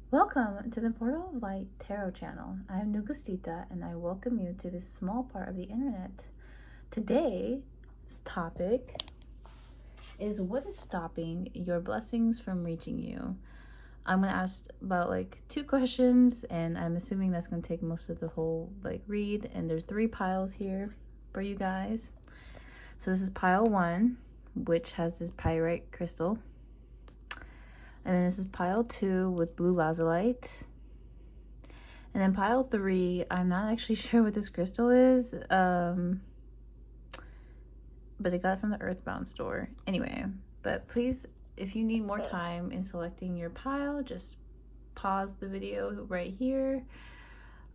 Welcome to the Portal of Light Tarot channel. I am Nugastita and I welcome you to this small part of the internet. Today's topic is what is stopping your blessings from reaching you? I'm going to ask about two questions and I'm assuming that's going to take most of the whole read, and there's 3 piles here for you guys. So this is pile 1, which has this pyrite crystal. And then this is pile 2 with blue lazulite. And then pile 3, I'm not actually sure what this crystal is, but I got it from the Earthbound store. Anyway, but please, if you need more time in selecting your pile, just pause the video right here.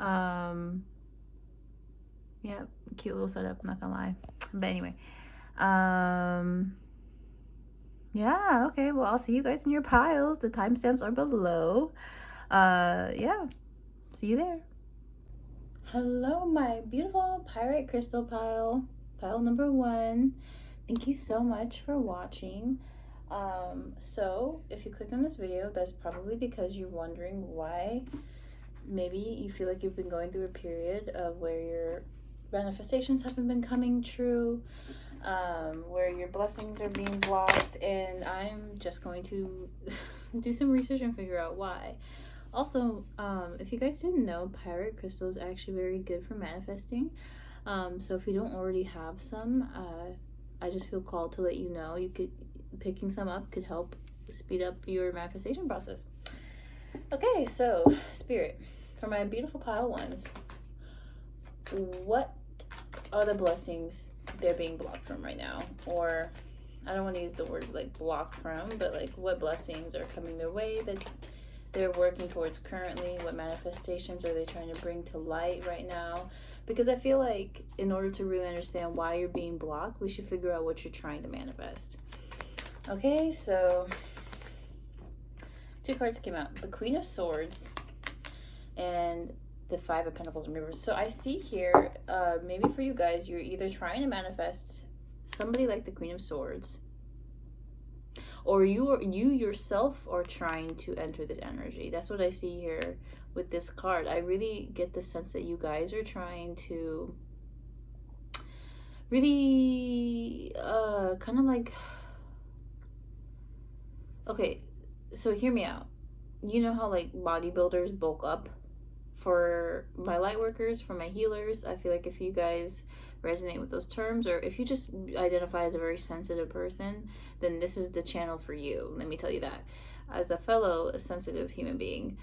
Yeah, cute little setup, not gonna lie. But anyway, yeah, okay, well, I'll see you guys in your piles. The timestamps are below. Yeah, see you there. Hello, my beautiful pyrite crystal pile number 1. Thank you so much for watching. So if you clicked on this video, that's probably because you're wondering why maybe you feel like you've been going through a period of where your manifestations haven't been coming true, where your blessings are being blocked, and I'm just going to do some research and figure out why. Also, if you guys didn't know, pyrite crystal is actually very good for manifesting. So if you don't already have some, I just feel called to let you know picking some up could help speed up your manifestation process. Okay, so Spirit, for my beautiful pile 1s, what are the blessings they're being blocked from right now? Or I don't want to use the word blocked from, but what blessings are coming their way that they're working towards currently? What manifestations are they trying to bring to light right now? Because I feel like in order to really understand why you're being blocked, we should figure out what you're trying to manifest. Okay, so 2 cards came out. The Queen of Swords and the 5 of Pentacles in reverse. So I see here, maybe for you guys, you're either trying to manifest somebody like the Queen of Swords, or you yourself are trying to enter this energy. That's what I see here with this card. I really get the sense that you guys are trying to really kind of okay, so hear me out. You know how bodybuilders bulk up? For my light workers, for my healers, I feel like if you guys resonate with those terms, or if you just identify as a very sensitive person, then this is the channel for you. Let me tell you that. As a fellow sensitive human being,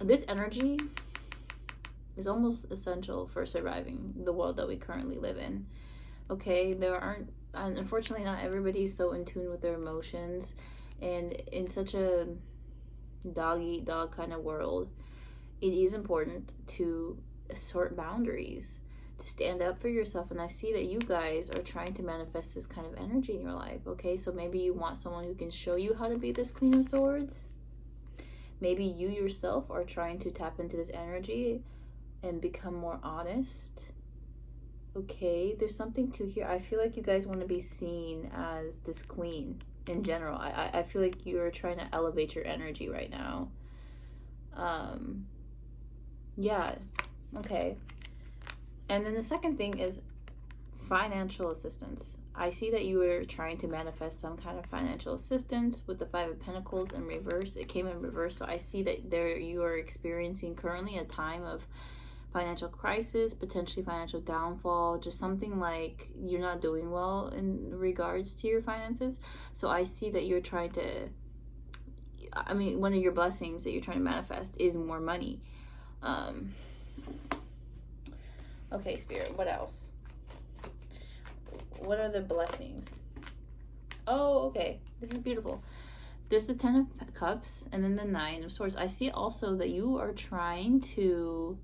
this energy is almost essential for surviving the world that we currently live in. Okay, unfortunately, not everybody's so in tune with their emotions, and in such a dog eat dog kind of world, it is important to assert boundaries, to stand up for yourself. And I see that you guys are trying to manifest this kind of energy in your life. Okay, so maybe you want someone who can show you how to be this Queen of Swords. Maybe you yourself are trying to tap into this energy and become more honest. Okay, there's something to here. I feel like you guys want to be seen as this queen in general. I feel like you're trying to elevate your energy right now. Yeah, okay. And then the second thing is financial assistance. I see that you were trying to manifest some kind of financial assistance with the 5 of Pentacles in reverse. It came in reverse, so I see that you are experiencing currently a time of financial crisis, potentially financial downfall, just something like you're not doing well in regards to your finances. So I see that you're trying to, one of your blessings that you're trying to manifest is more money. Okay, Spirit, what else? What are the blessings? Oh, okay, this is beautiful. There's the 10 of Cups and then the 9 of Swords. I see also that you are trying to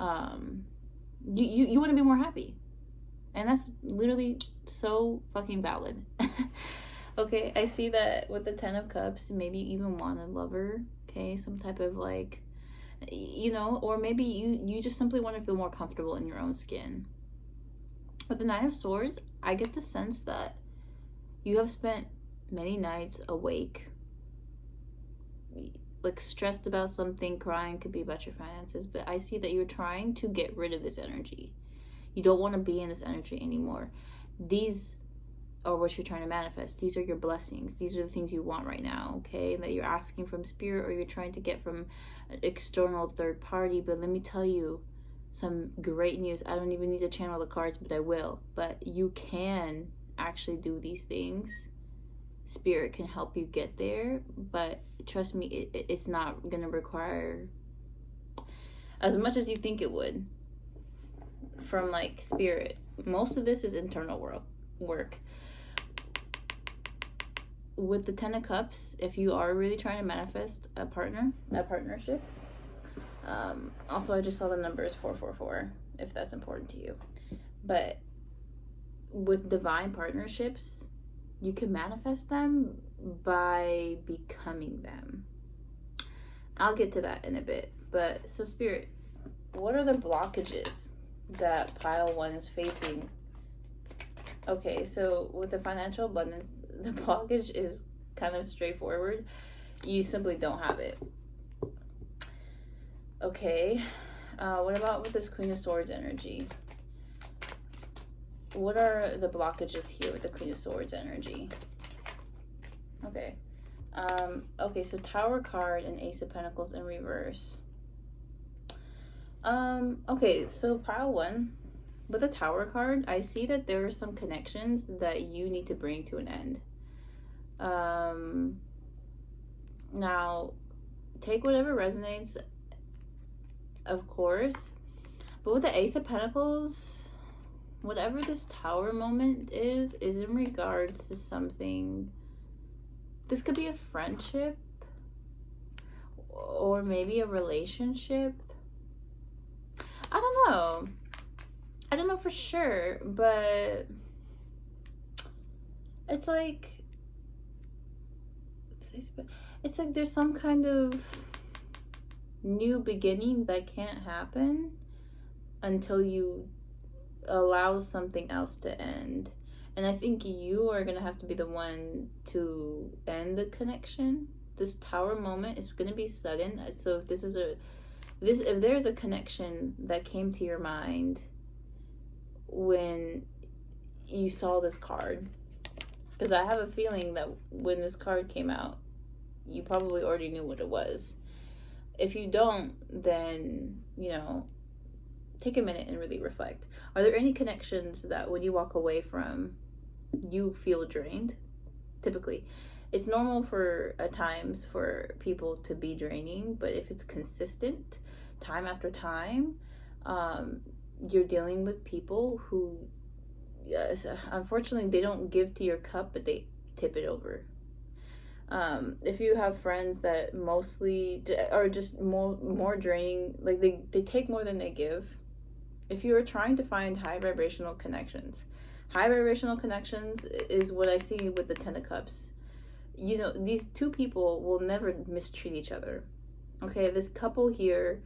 you want to be more happy, and that's literally so fucking valid. Okay, I see that with the 10 of Cups, maybe you even want a lover. Okay, some type of or maybe you just simply want to feel more comfortable in your own skin. With the 9 of Swords, I get the sense that you have spent many nights awake like stressed about something. Crying could be about your finances, but I see that you're trying to get rid of this energy. You don't want to be in this energy anymore. These are what you're trying to manifest. These are your blessings. These are the things you want right now, okay? That you're asking from spirit, or you're trying to get from an external third party. But let me tell you some great news. I don't even need to channel the cards, but I will. But you can actually do these things. Spirit can help you get there, but trust me, it's not going to require as much as you think it would from like spirit. Most of this is internal work. With the 10 of Cups, if you are really trying to manifest a partnership, also I just saw the numbers 444, if that's important to you. But with divine partnerships, you can manifest them by becoming them. I'll get to that in a bit. But so spirit, what are the blockages that pile 1 is facing? Okay, so with the financial abundance, the blockage is kind of straightforward. You simply don't have it. Okay, what about with this Queen of Swords energy? What are the blockages here with the Queen of Swords energy? Okay. Okay, so Tower card and Ace of Pentacles in reverse. Okay, so pile 1. With the Tower card, I see that there are some connections that you need to bring to an end. Now, take whatever resonates, of course. But with the Ace of Pentacles, whatever this Tower moment is in regards to something. This could be a friendship, or maybe a relationship. I don't know. I don't know for sure, but it's like there's some kind of new beginning that can't happen until you allow something else to end. And I think you are going to have to be the one to end the connection. This Tower moment is going to be sudden. So if there's a connection that came to your mind when you saw this card, because I have a feeling that when this card came out, you probably already knew what it was. If you don't, then, take a minute and really reflect. Are there any connections that when you walk away from, you feel drained? Typically, it's normal at times for people to be draining, but if it's consistent, time after time, you're dealing with people who, yes, unfortunately, they don't give to your cup, but they tip it over. If you have friends that mostly are just more draining, like they take more than they give. If you are trying to find high vibrational connections is what I see with the 10 of Cups. These two people will never mistreat each other. Okay, this couple here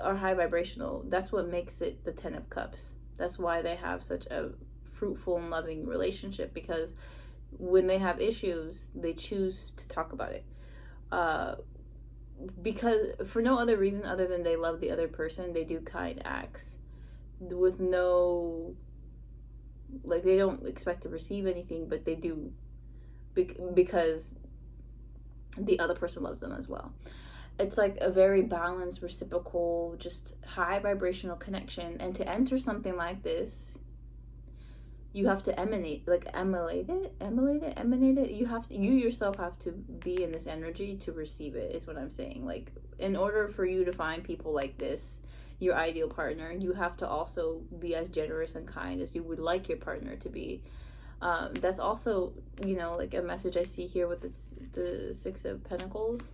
are high vibrational. That's what makes it the 10 of Cups. That's why they have such a fruitful and loving relationship, because when they have issues, they choose to talk about it. Because for no other reason other than they love the other person, they do kind acts with no, like, they don't expect to receive anything, but they do because the other person loves them as well. It's like a very balanced, reciprocal, just high vibrational connection. And to enter something like this, you have to emanate it. You yourself have to be in this energy to receive it, is what I'm saying. Like, in order for you to find people like this, your ideal partner, you have to also be as generous and kind as you would like your partner to be. That's also, like a message I see here with the Six of Pentacles.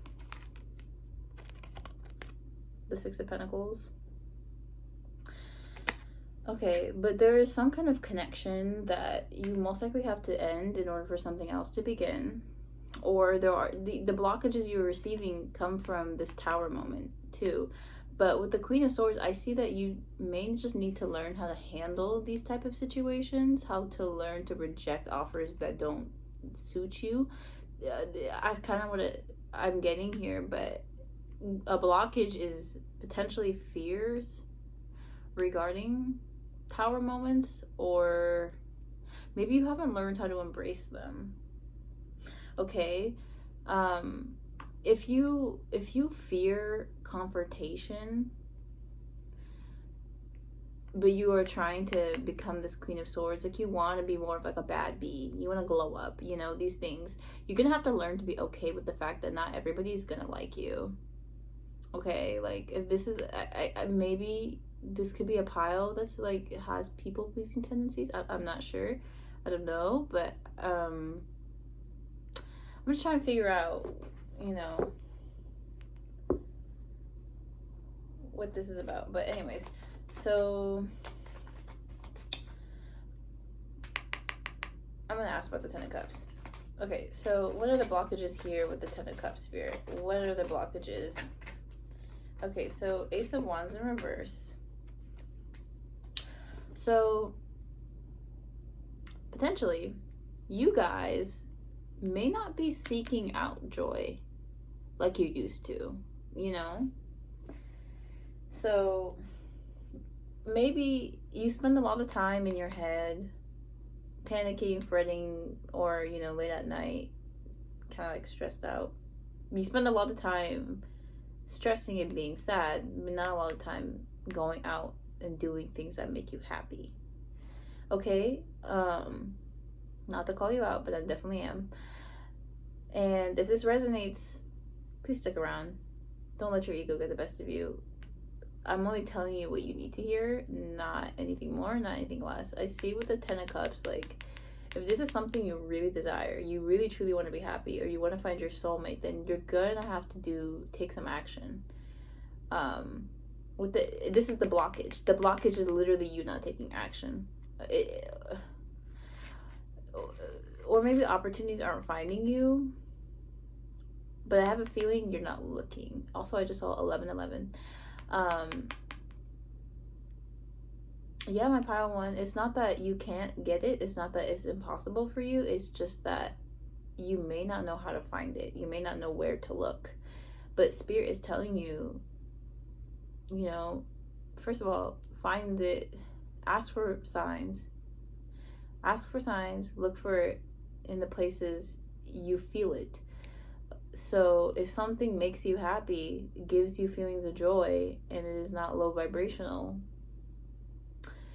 The Six of Pentacles. Okay, but there is some kind of connection that you most likely have to end in order for something else to begin. Or there are the blockages you're receiving come from this Tower moment too. But with the Queen of Swords, I see that you may just need to learn how to handle these type of situations, how to learn to reject offers that don't suit you. I kind of want to I'm getting here, but a blockage is potentially fears regarding Tower moments, or maybe you haven't learned how to embrace them. Okay, if you fear confrontation, but you are trying to become this Queen of Swords, like you want to be more of like a bad bee, you want to glow up, you know, these things, you're gonna have to learn to be okay with the fact that not everybody's gonna like you. Okay, like if this is, I maybe this could be a pile that's like has people pleasing tendencies. I'm not sure, I don't know, but I'm just trying to figure out, you know, what this is about. But anyways, so I'm gonna ask about the Ten of Cups. Okay, so what are the blockages here with the Ten of Cups, Spirit? What are the blockages? Okay, so Ace of Wands in reverse. So potentially you guys may not be seeking out joy like you used to, you know? So maybe you spend a lot of time in your head panicking, fretting, or, you know, late at night, kind of like stressed out. You spend a lot of time stressing and being sad, but not a lot of time going out and doing things that make you happy. Okay? Not to call you out, but I definitely am. And if this resonates, please stick around. Don't let your ego get the best of you. I'm only telling you what you need to hear, not anything more, not anything less. I see with the Ten of Cups, like, if this is something you really desire, you really truly want to be happy, or you want to find your soulmate, then you're gonna have to take some action. This is the blockage. The blockage is literally you not taking action. Or maybe the opportunities aren't finding you, but I have a feeling you're not looking. Also, I just saw 1111. Yeah, my pile one, it's not that you can't get it, it's not that it's impossible for you, it's just that you may not know how to find it, you may not know where to look. But Spirit is telling you, you know, first of all, find it, ask for signs, look for it in the places you feel it. So if something makes you happy, gives you feelings of joy, and it is not low vibrational,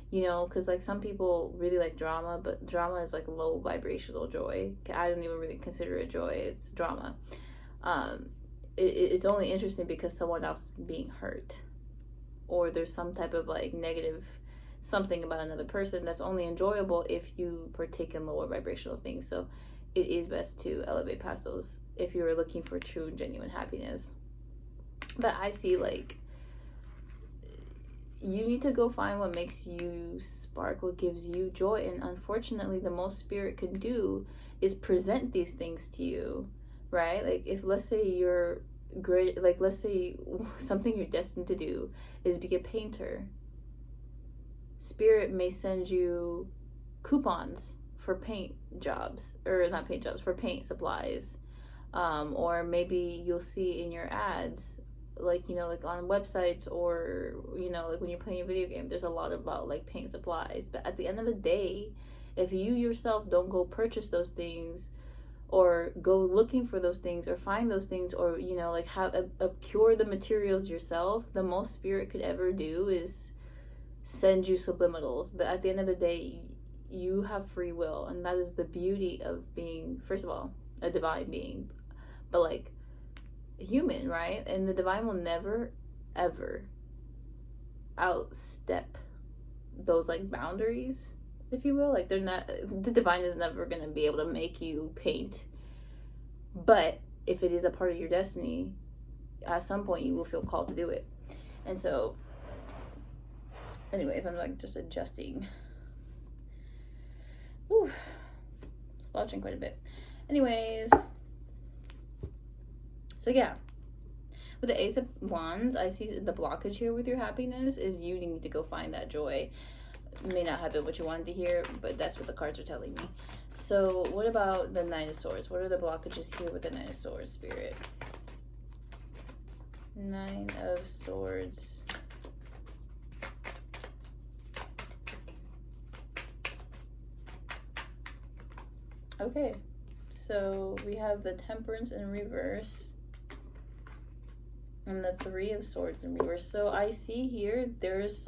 you know, because like some people really like drama, but drama is like low vibrational joy. I don't even really consider it joy, it's drama. It's only interesting because someone else is being hurt, or there's some type of like negative something about another person that's only enjoyable if you partake in lower vibrational things. So it is best to elevate past those if you're looking for true and genuine happiness. But I see like you need to go find what makes you spark, what gives you joy. And unfortunately, the most Spirit can do is present these things to you, right? Like if, let's say you're great, like let's say something you're destined to do is be a painter. Spirit may send you coupons for paint jobs, or not paint jobs, for paint supplies. Or maybe you'll see in your ads, like, you know, like on websites, or, you know, like when you're playing a video game, there's a lot about like paint supplies. But at the end of the day, if you yourself don't go purchase those things, or go looking for those things, or find those things, or, you know, like have procure the materials yourself, the most Spirit could ever do is send you subliminals. But at the end of the day, you have free will, and that is the beauty of being, first of all, a divine being, but like human, right? And the divine will never ever outstep those like boundaries, if you will. Like they're not, the divine is never going to be able to make you paint, but if it is a part of your destiny, at some point you will feel called to do it. And so anyways, I'm like just adjusting. Ooh, slouching quite a bit. Anyways, so yeah, with the Ace of Wands, I see the blockage here with your happiness is you need to go find that joy. It may not have been what you wanted to hear, but that's what the cards are telling me. So what about the Nine of Swords? What are the blockages here with the Nine of Swords, Spirit? Nine of Swords. Okay, so we have the Temperance in reverse and the Three of Swords in reverse. So I see here there's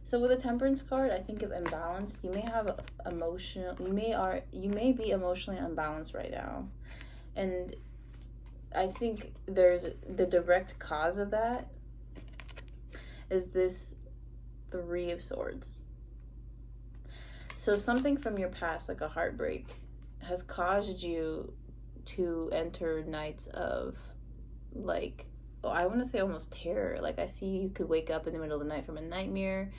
so with the Temperance card, I think of imbalance. You may have emotional. You may be emotionally unbalanced right now, and I think there's the direct cause of that is this Three of Swords. So something from your past, like a heartbreak, has caused you to enter nights of, like, I want to say almost terror. Like, I see you could wake up in the middle of the night from a nightmare.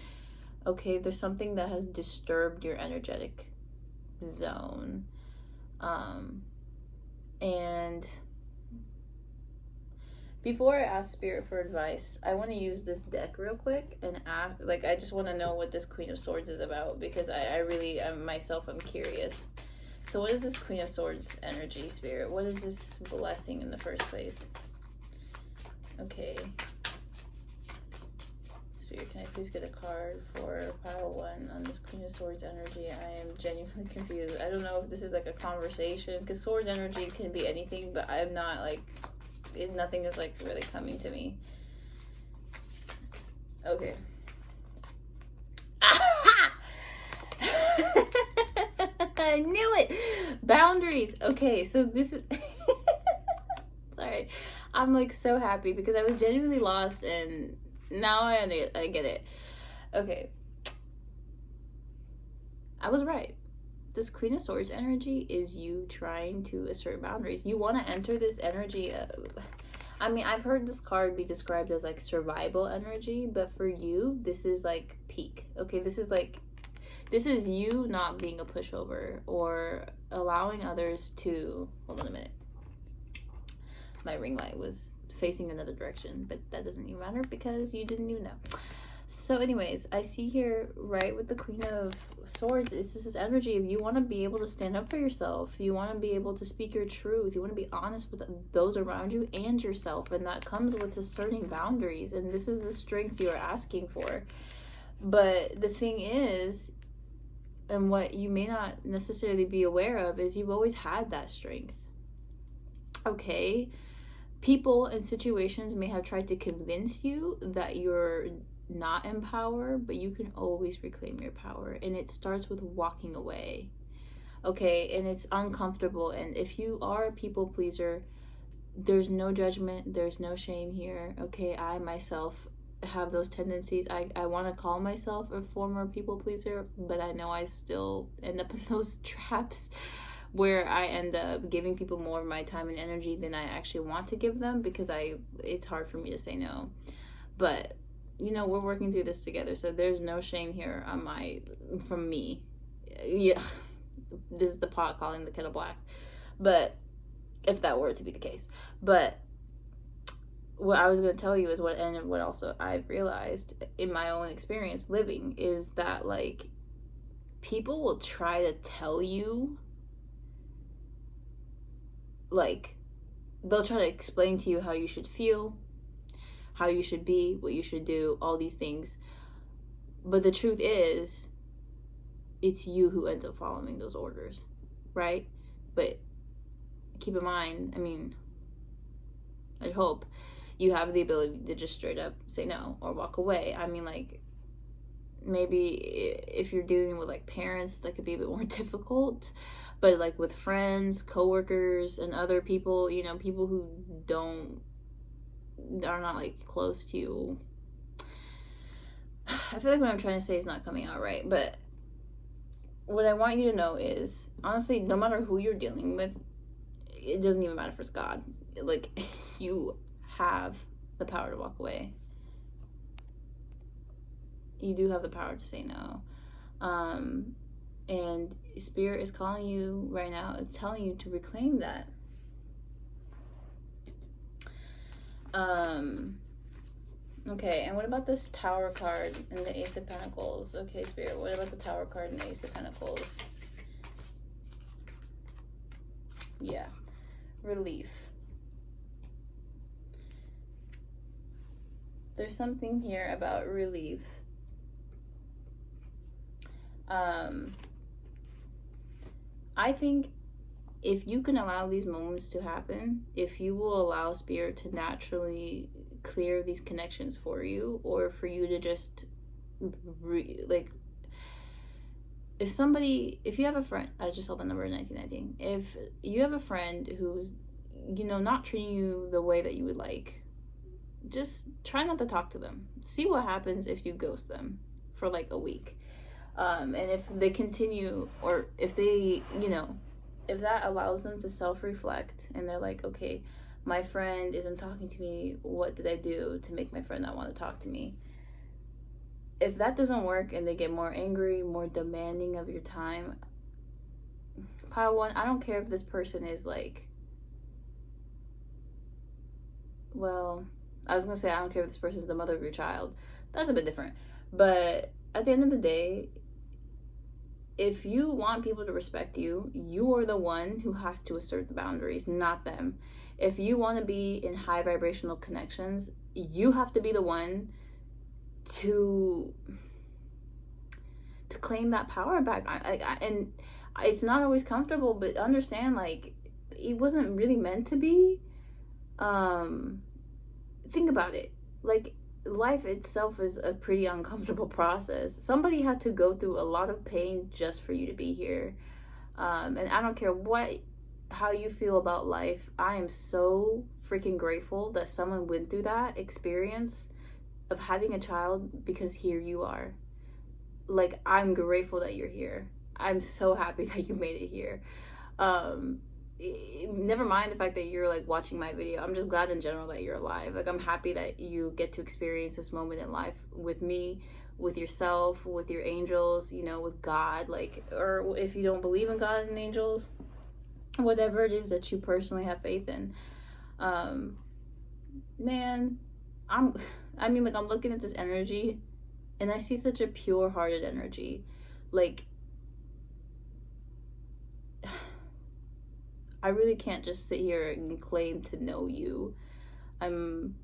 Okay, there's something that has disturbed your energetic zone. And before I ask Spirit for advice, I want to use this deck real quick and ask, like, I just want to know what this Queen of Swords is about, because I really, myself, I'm curious. So what is this Queen of Swords energy, Spirit? What is this blessing in the first place? Okay. Spirit, can I please get a card for pile 1 on this Queen of Swords energy? I am genuinely confused. I don't know if this is like a conversation, because Swords energy can be anything, but I'm not like, nothing is like really coming to me. Okay. I knew it. Boundaries. Okay, so this is sorry. I'm like so happy because I was genuinely lost and now I get it. Okay. I was right. This Queen of Swords energy is you trying to assert boundaries. You want to enter this energy of, I mean, I've heard this card be described as like survival energy, but for you, this is like peak. Okay, this is you not being a pushover or allowing others to, hold on a minute. My ring light was facing another direction, but that doesn't even matter because you didn't even know. So anyways, I see here, right, with the Queen of Swords, this is energy of you want to be able to stand up for yourself. You want to be able to speak your truth. You want to be honest with those around you and yourself. And that comes with asserting boundaries. And this is the strength you're asking for. But the thing is, and what you may not necessarily be aware of, is you've always had that strength. Okay? People and situations may have tried to convince you that you're not in power, but you can always reclaim your power, and it starts with walking away. Okay, and it's uncomfortable, and if you are a people pleaser, there's no judgment, there's no shame here. Okay, I myself have those tendencies. I want to call myself a former people pleaser, but I know I still end up in those traps where I end up giving people more of my time and energy than I actually want to give them, because it's hard for me to say no. But you know, we're working through this together, so there's no shame here from me. Yeah, this is the pot calling the kettle black, but if that were to be the case. But what I was going to tell you is what also I've realized in my own experience living is that, like, people will try to tell you, like, they'll try to explain to you how you should feel, how you should be, what you should do, all these things. But the truth is, it's you who ends up following those orders, right? But keep in mind, I mean, I hope you have the ability to just straight up say no or walk away. I mean, like, maybe if you're dealing with like parents, that could be a bit more difficult, but like with friends, coworkers, and other people, you know, people who are not like close to you. I feel like what I'm trying to say is not coming out right, but what I want you to know is, honestly, no matter who you're dealing with, it doesn't even matter if it's God. Like, you have the power to walk away. You do have the power to say no. And Spirit is calling you right now. It's telling you to reclaim that. Okay, and what about this Tower card and the Ace of Pentacles? Okay, Spirit, what about the Tower card and the Ace of Pentacles? Yeah. Relief. There's something here about relief. I think if you can allow these moments to happen, if you will allow spirit to naturally clear these connections for you, or for you to just like, if you have a friend, I just saw the number 1919, if you have a friend who's, you know, not treating you the way that you would like, just try not to talk to them. See what happens if you ghost them for like a week. And if they continue, or if they, you know, if that allows them to self-reflect and they're like, okay, my friend isn't talking to me, what did I do to make my friend not want to talk to me? If that doesn't work and they get more angry, more demanding of your time, pile one, I don't care if this person is like, well, I was gonna say I don't care if this person is the mother of your child. That's a bit different. But at the end of the day, if you want people to respect you, you are the one who has to assert the boundaries, not them. If you want to be in high vibrational connections, you have to be the one to claim that power back. And it's not always comfortable, but understand, like, it wasn't really meant to be. Think about it. Like, life itself is a pretty uncomfortable process. Somebody had to go through a lot of pain just for you to be here. And I don't care how you feel about life. I am so freaking grateful that someone went through that experience of having a child, because here you are. Like, I'm grateful that you're here. I'm so happy that you made it here. Never mind the fact that you're like watching my video. I'm just glad in general that you're alive. Like, I'm happy that you get to experience this moment in life with me, with yourself, with your angels, you know, with God. Like, or if you don't believe in God and angels, whatever it is that you personally have faith in. Man, I'm looking at this energy and I see such a pure hearted energy. Like, I really can't just sit here and claim to know you. I'm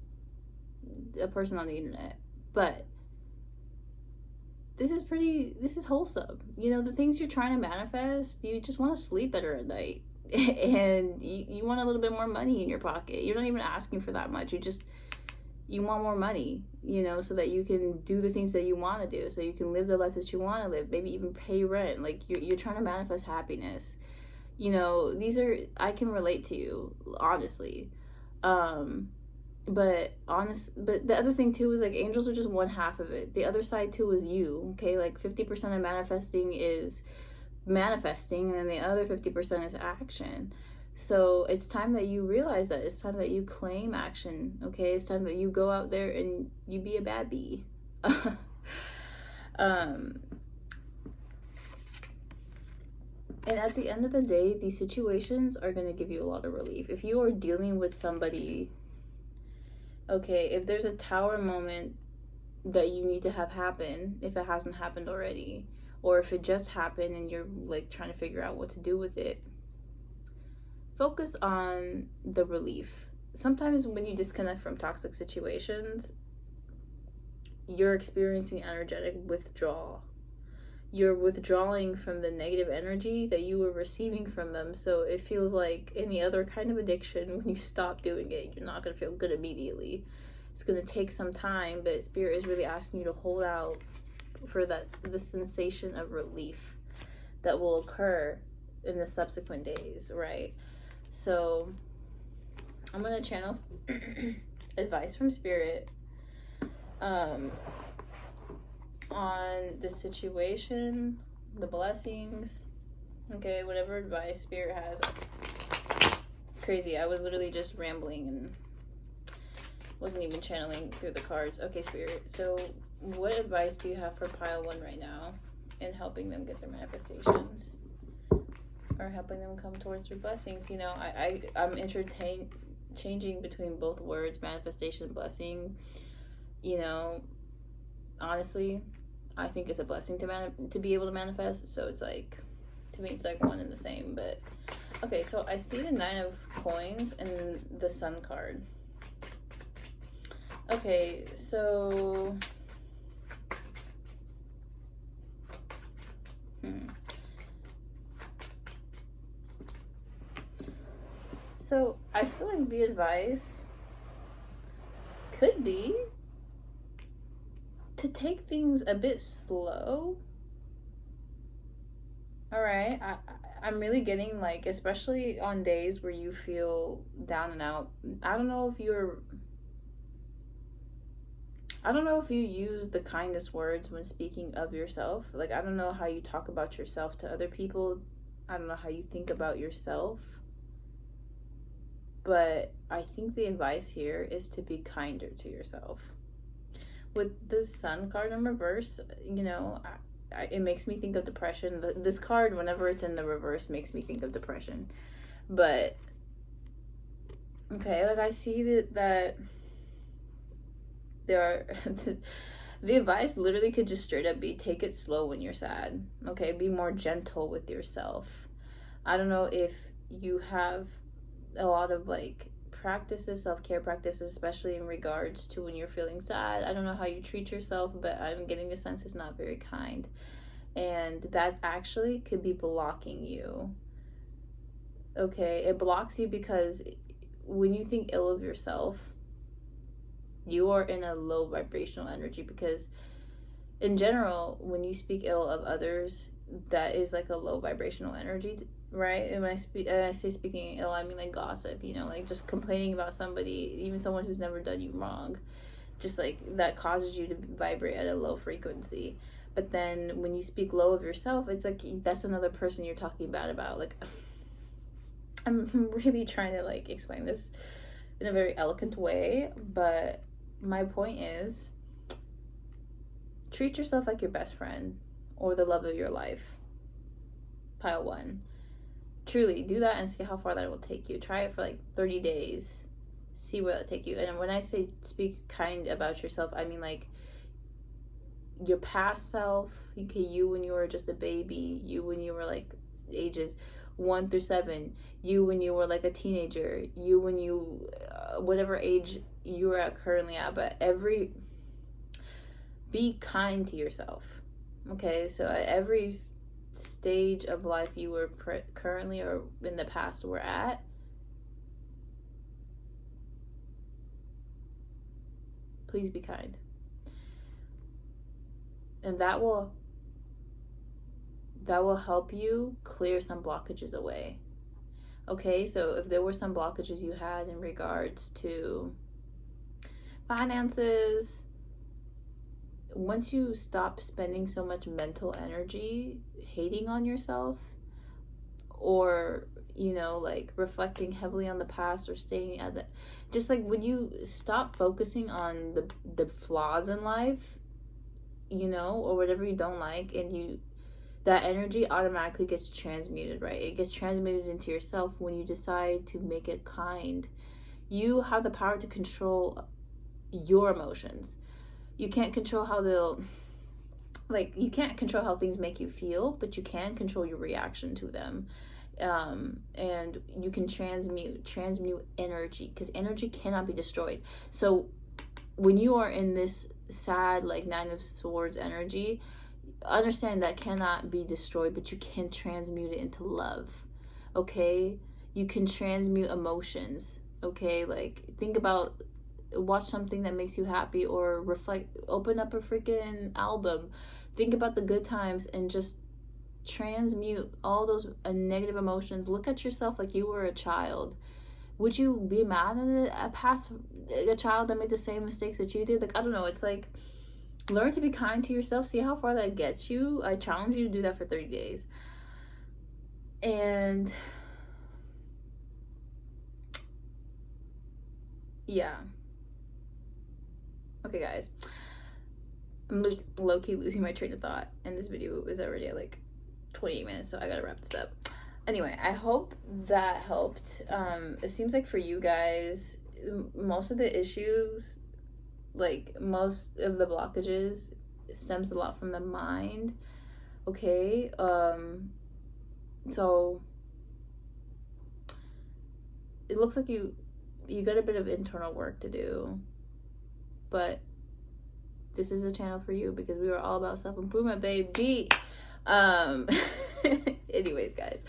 a person on the internet. But this is wholesome. You know, the things you're trying to manifest, you just want to sleep better at night. And you want a little bit more money in your pocket. You're not even asking for that much. You want more money, you know, so that you can do the things that you want to do. So you can live the life that you want to live. Maybe even pay rent. Like, you're trying to manifest happiness. You know, I can relate to you, honestly. But the other thing too is, like, angels are just one half of it. The other side too is you, okay? Like, 50% of manifesting is manifesting, and then the other 50% is action. So it's time that you realize that. It's time that you claim action, okay? It's time that you go out there and you be a bad bee. And at the end of the day, these situations are going to give you a lot of relief. If you are dealing with somebody, okay, if there's a tower moment that you need to have happen, if it hasn't happened already, or if it just happened and you're like trying to figure out what to do with it, focus on the relief. Sometimes when you disconnect from toxic situations, you're experiencing energetic withdrawal. You're withdrawing from the negative energy that you were receiving from them. So it feels like any other kind of addiction. When you stop doing it, you're not going to feel good immediately. It's going to take some time, but Spirit is really asking you to hold out for the sensation of relief that will occur in the subsequent days, right? So I'm going to channel advice from Spirit on the situation, the blessings, okay, whatever advice Spirit has. Crazy, I was literally just rambling and wasn't even channeling through the cards. Okay, Spirit, so what advice do you have for pile one right now in helping them get their manifestations, or helping them come towards their blessings? You know, I'm changing between both words, manifestation and blessing. You know, honestly, I think it's a blessing to be able to manifest. So it's like, to me, it's like one and the same. But okay, so I see the 9 of coins and the Sun card. Okay, so so I feel like the advice could be to take things a bit slow. All right, I'm really getting like, especially on days where you feel down and out. I don't know if you're I don't know if you use the kindest words when speaking of yourself. Like, I don't know how you talk about yourself to other people. I don't know how you think about yourself. But I think the advice here is to be kinder to yourself. With the Sun card in reverse, you know, it makes me think of depression. This card, whenever it's in the reverse, makes me think of depression. But, okay, like I see that there are the advice literally could just straight up be take it slow when you're sad. Okay, be more gentle with yourself. I don't know if you have a lot of like practices, self-care practices, especially in regards to when you're feeling sad. I don't know how you treat yourself, but I'm getting the sense it's not very kind, and that actually could be blocking you. Okay, it blocks you because when you think ill of yourself, you are in a low vibrational energy, because in general when you speak ill of others, that is like a low vibrational energy, right? And when I say speaking ill, I mean like gossip, you know, like just complaining about somebody, even someone who's never done you wrong, just like that causes you to vibrate at a low frequency. But then when you speak low of yourself, it's like that's another person you're talking bad about. Like, I'm really trying to like explain this in a very eloquent way, but my point is, treat yourself like your best friend or the love of your life. Pile one. Truly, do that and see how far that will take you. Try it for like 30 days. See where it'll take you. And when I say speak kind about yourself, I mean like your past self. Okay, you when you were just a baby, you when you were like ages 1 through 7, you when you were like a teenager, you when you whatever age you are currently at. But be kind to yourself. Okay, so at every stage of life you were currently or in the past were at, please be kind. And that will help you clear some blockages away. Okay, so if there were some blockages you had in regards to finances, once you stop spending so much mental energy hating on yourself, or you know, like reflecting heavily on the past or staying at the, just like when you stop focusing on the flaws in life, you know, or whatever you don't like, and you, that energy automatically gets transmuted, right? It gets transmuted into yourself when you decide to make it kind. You have the power to control your emotions. You can't control how they'll, like, you can't control how things make you feel, but you can control your reaction to them. And you can transmute energy, because energy cannot be destroyed. So when you are in this sad like 9 of Swords energy, understand that cannot be destroyed, but you can transmute it into love. Okay, you can transmute emotions. Okay, like think about, watch something that makes you happy, or reflect, open up a freaking album, think about the good times, and just transmute all those negative emotions. Look at yourself like you were a child. Would you be mad at a child that made the same mistakes that you did? Like, I don't know, it's like, learn to be kind to yourself. See how far that gets you. I challenge you to do that for 30 days. And yeah. Okay, guys. I'm low-key losing my train of thought, and this video is already at like 28 minutes, so I gotta wrap this up. Anyway, I hope that helped. It seems like for you guys, most of the issues, like most of the blockages, stems a lot from the mind. Okay, so it looks like you got a bit of internal work to do. but this is a channel for you because we are all about self-improvement, baby. Anyways, guys,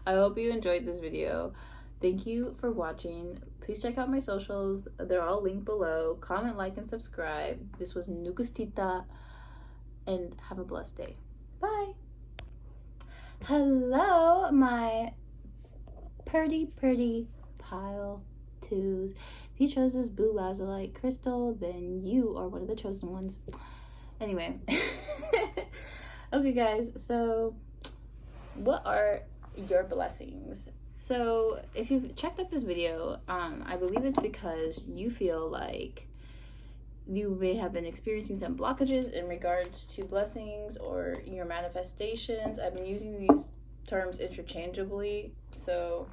I hope you enjoyed this video. Thank you for watching. Please check out my socials. They're all linked below. Comment, like, and subscribe. This was Nukastita, and have a blessed day. Bye. Hello, my pretty pile twos. If you chose this blue lazulite crystal, then you are one of the chosen ones. Anyway. Okay, guys, so what are your blessings? So if you've checked out this video, I believe it's because you feel like you may have been experiencing some blockages in regards to blessings or your manifestations. I've been using these terms interchangeably, so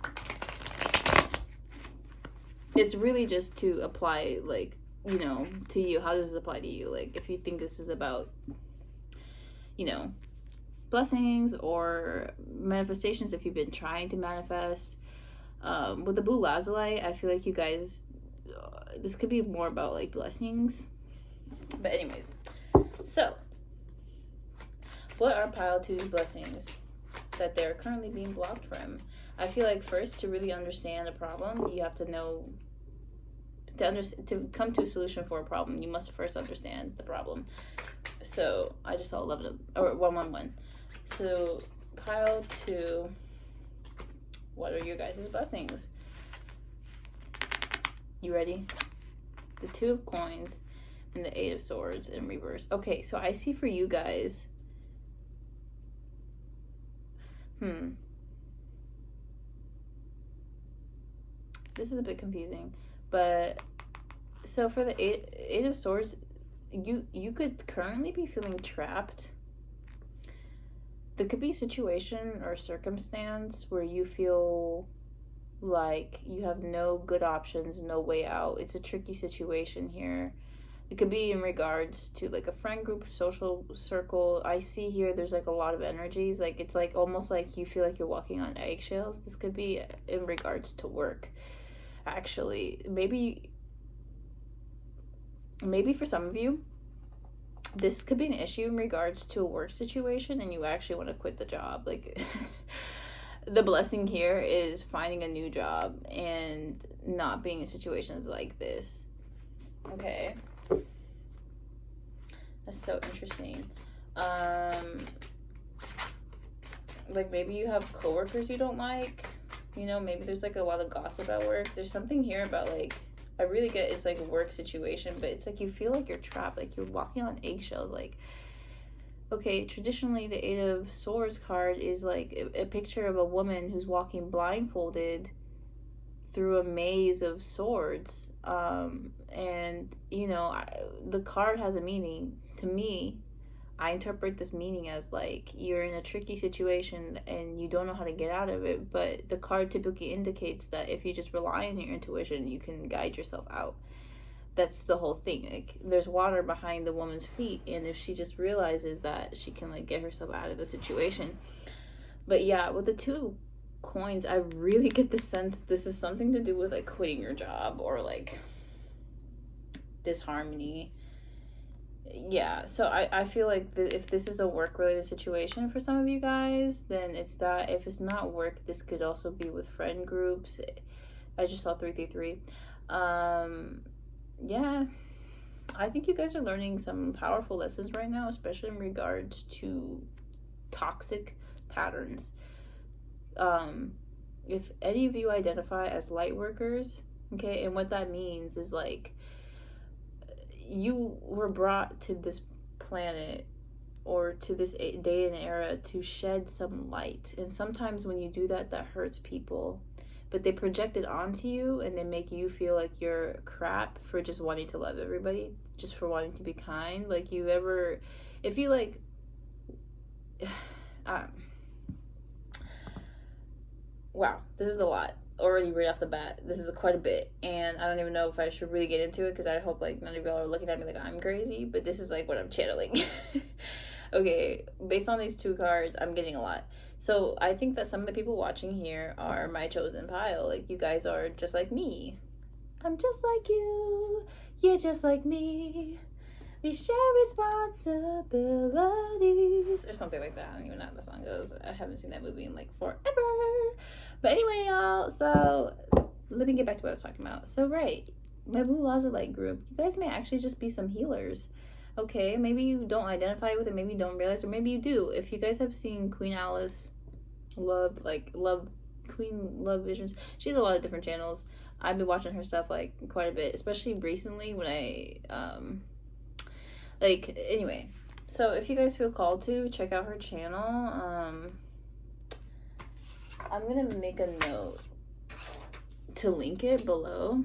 it's really just to apply, like, you know, to you. How does this apply to you? Like, if you think this is about, you know, blessings or manifestations, if you've been trying to manifest. With the blue lazulite, I feel like you guys, this could be more about like blessings. But anyways, so what are pile two's blessings that they're currently being blocked from? I feel like first, to really understand a problem, you have to know, to come to a solution for a problem, you must first understand the problem. So I just saw 11 or 111. So pile two, what are your guys' blessings? You ready? The Two of Coins and the Eight of Swords in reverse. Okay, so I see for you guys, this is a bit confusing, but so for the Eight of Swords, you could currently be feeling trapped. There could be a situation or circumstance where you feel like you have no good options, no way out. It's a tricky situation here. It could be in regards to like a friend group, social circle. I see here there's like a lot of energies. Like it's like almost like you feel like you're walking on eggshells. This could be in regards to work. Actually, maybe for some of you, this could be an issue in regards to a work situation and you actually want to quit the job. Like the blessing here is finding a new job and not being in situations like this. Okay, that's so interesting. Like maybe you have coworkers you don't like, you know, maybe there's like a lot of gossip at work. There's something here about like, I really get it's like a work situation, but it's like you feel like you're trapped, like you're walking on eggshells. Like, okay, traditionally the Eight of Swords card is like a picture of a woman who's walking blindfolded through a maze of swords. And you know, the card has a meaning. To me, I interpret this meaning as like you're in a tricky situation and you don't know how to get out of it, but the card typically indicates that if you just rely on your intuition, you can guide yourself out. That's the whole thing. Like there's water behind the woman's feet, and if she just realizes that, she can like get herself out of the situation. But yeah, with the Two of Coins, I really get the sense this is something to do with like quitting your job or like disharmony. Yeah, so I feel like if this is a work-related situation for some of you guys, then it's that. If it's not work, this could also be with friend groups. I just saw 333. Yeah, I think you guys are learning some powerful lessons right now, especially in regards to toxic patterns. If any of you identify as light workers, okay, and what that means is like, you were brought to this planet or to this day and era to shed some light, and sometimes when you do that, that hurts people, but they project it onto you and they make you feel like you're crap for just wanting to love everybody, just for wanting to be kind. Like if you like wow, this is a lot already right off the bat. This is quite a bit, and I don't even know if I should really get into it because I hope like none of y'all are looking at me like I'm crazy, but this is like what I'm channeling. Okay, based on these two cards, I'm getting a lot. So I think that some of the people watching here are my chosen pile. Like you guys are just like me. I'm just like you, you're just like me. We share responsibilities. Or something like that. I don't even know how the song goes. I haven't seen that movie in like forever. But anyway, y'all, so let me get back to what I was talking about. So, right, my Blue Lazulite group, you guys may actually just be some healers. Okay, maybe you don't identify with it, maybe you don't realize, or maybe you do. If you guys have seen Queen Alice Queen Love Visions, she has a lot of different channels. I've been watching her stuff like quite a bit, especially recently when I anyway. So if you guys feel called to check out her channel, I'm gonna make a note to link it below.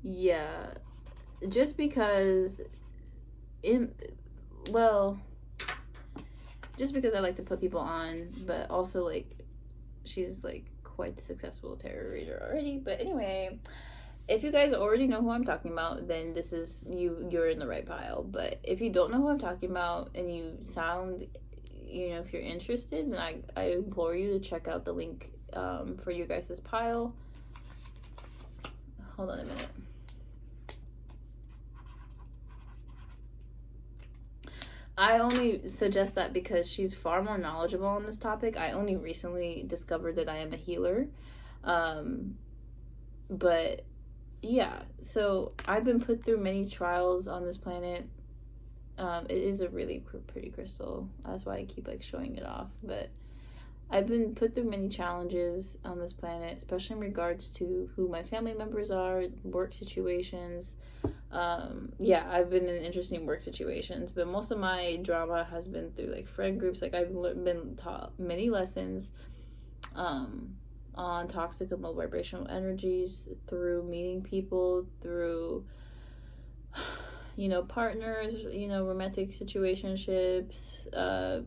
Yeah, just because just because I like to put people on, but also like she's like quite the successful tarot reader already. But anyway, if you guys already know who I'm talking about, then this is you're in the right pile. But if you don't know who I'm talking about and you sound, if you're interested, then I implore you to check out the link for you guys' pile. Hold on a minute. I only suggest that because she's far more knowledgeable on this topic. I only recently discovered that I am a healer. But yeah, so I've been put through many trials on this planet. It is a really pretty crystal. That's why I keep like showing it off. But I've been put through many challenges on this planet, especially in regards to who my family members are, work situations. I've been in interesting work situations, but most of my drama has been through like friend groups. Like I've been taught many lessons on toxic and low vibrational energies through meeting people, through partners, romantic situationships,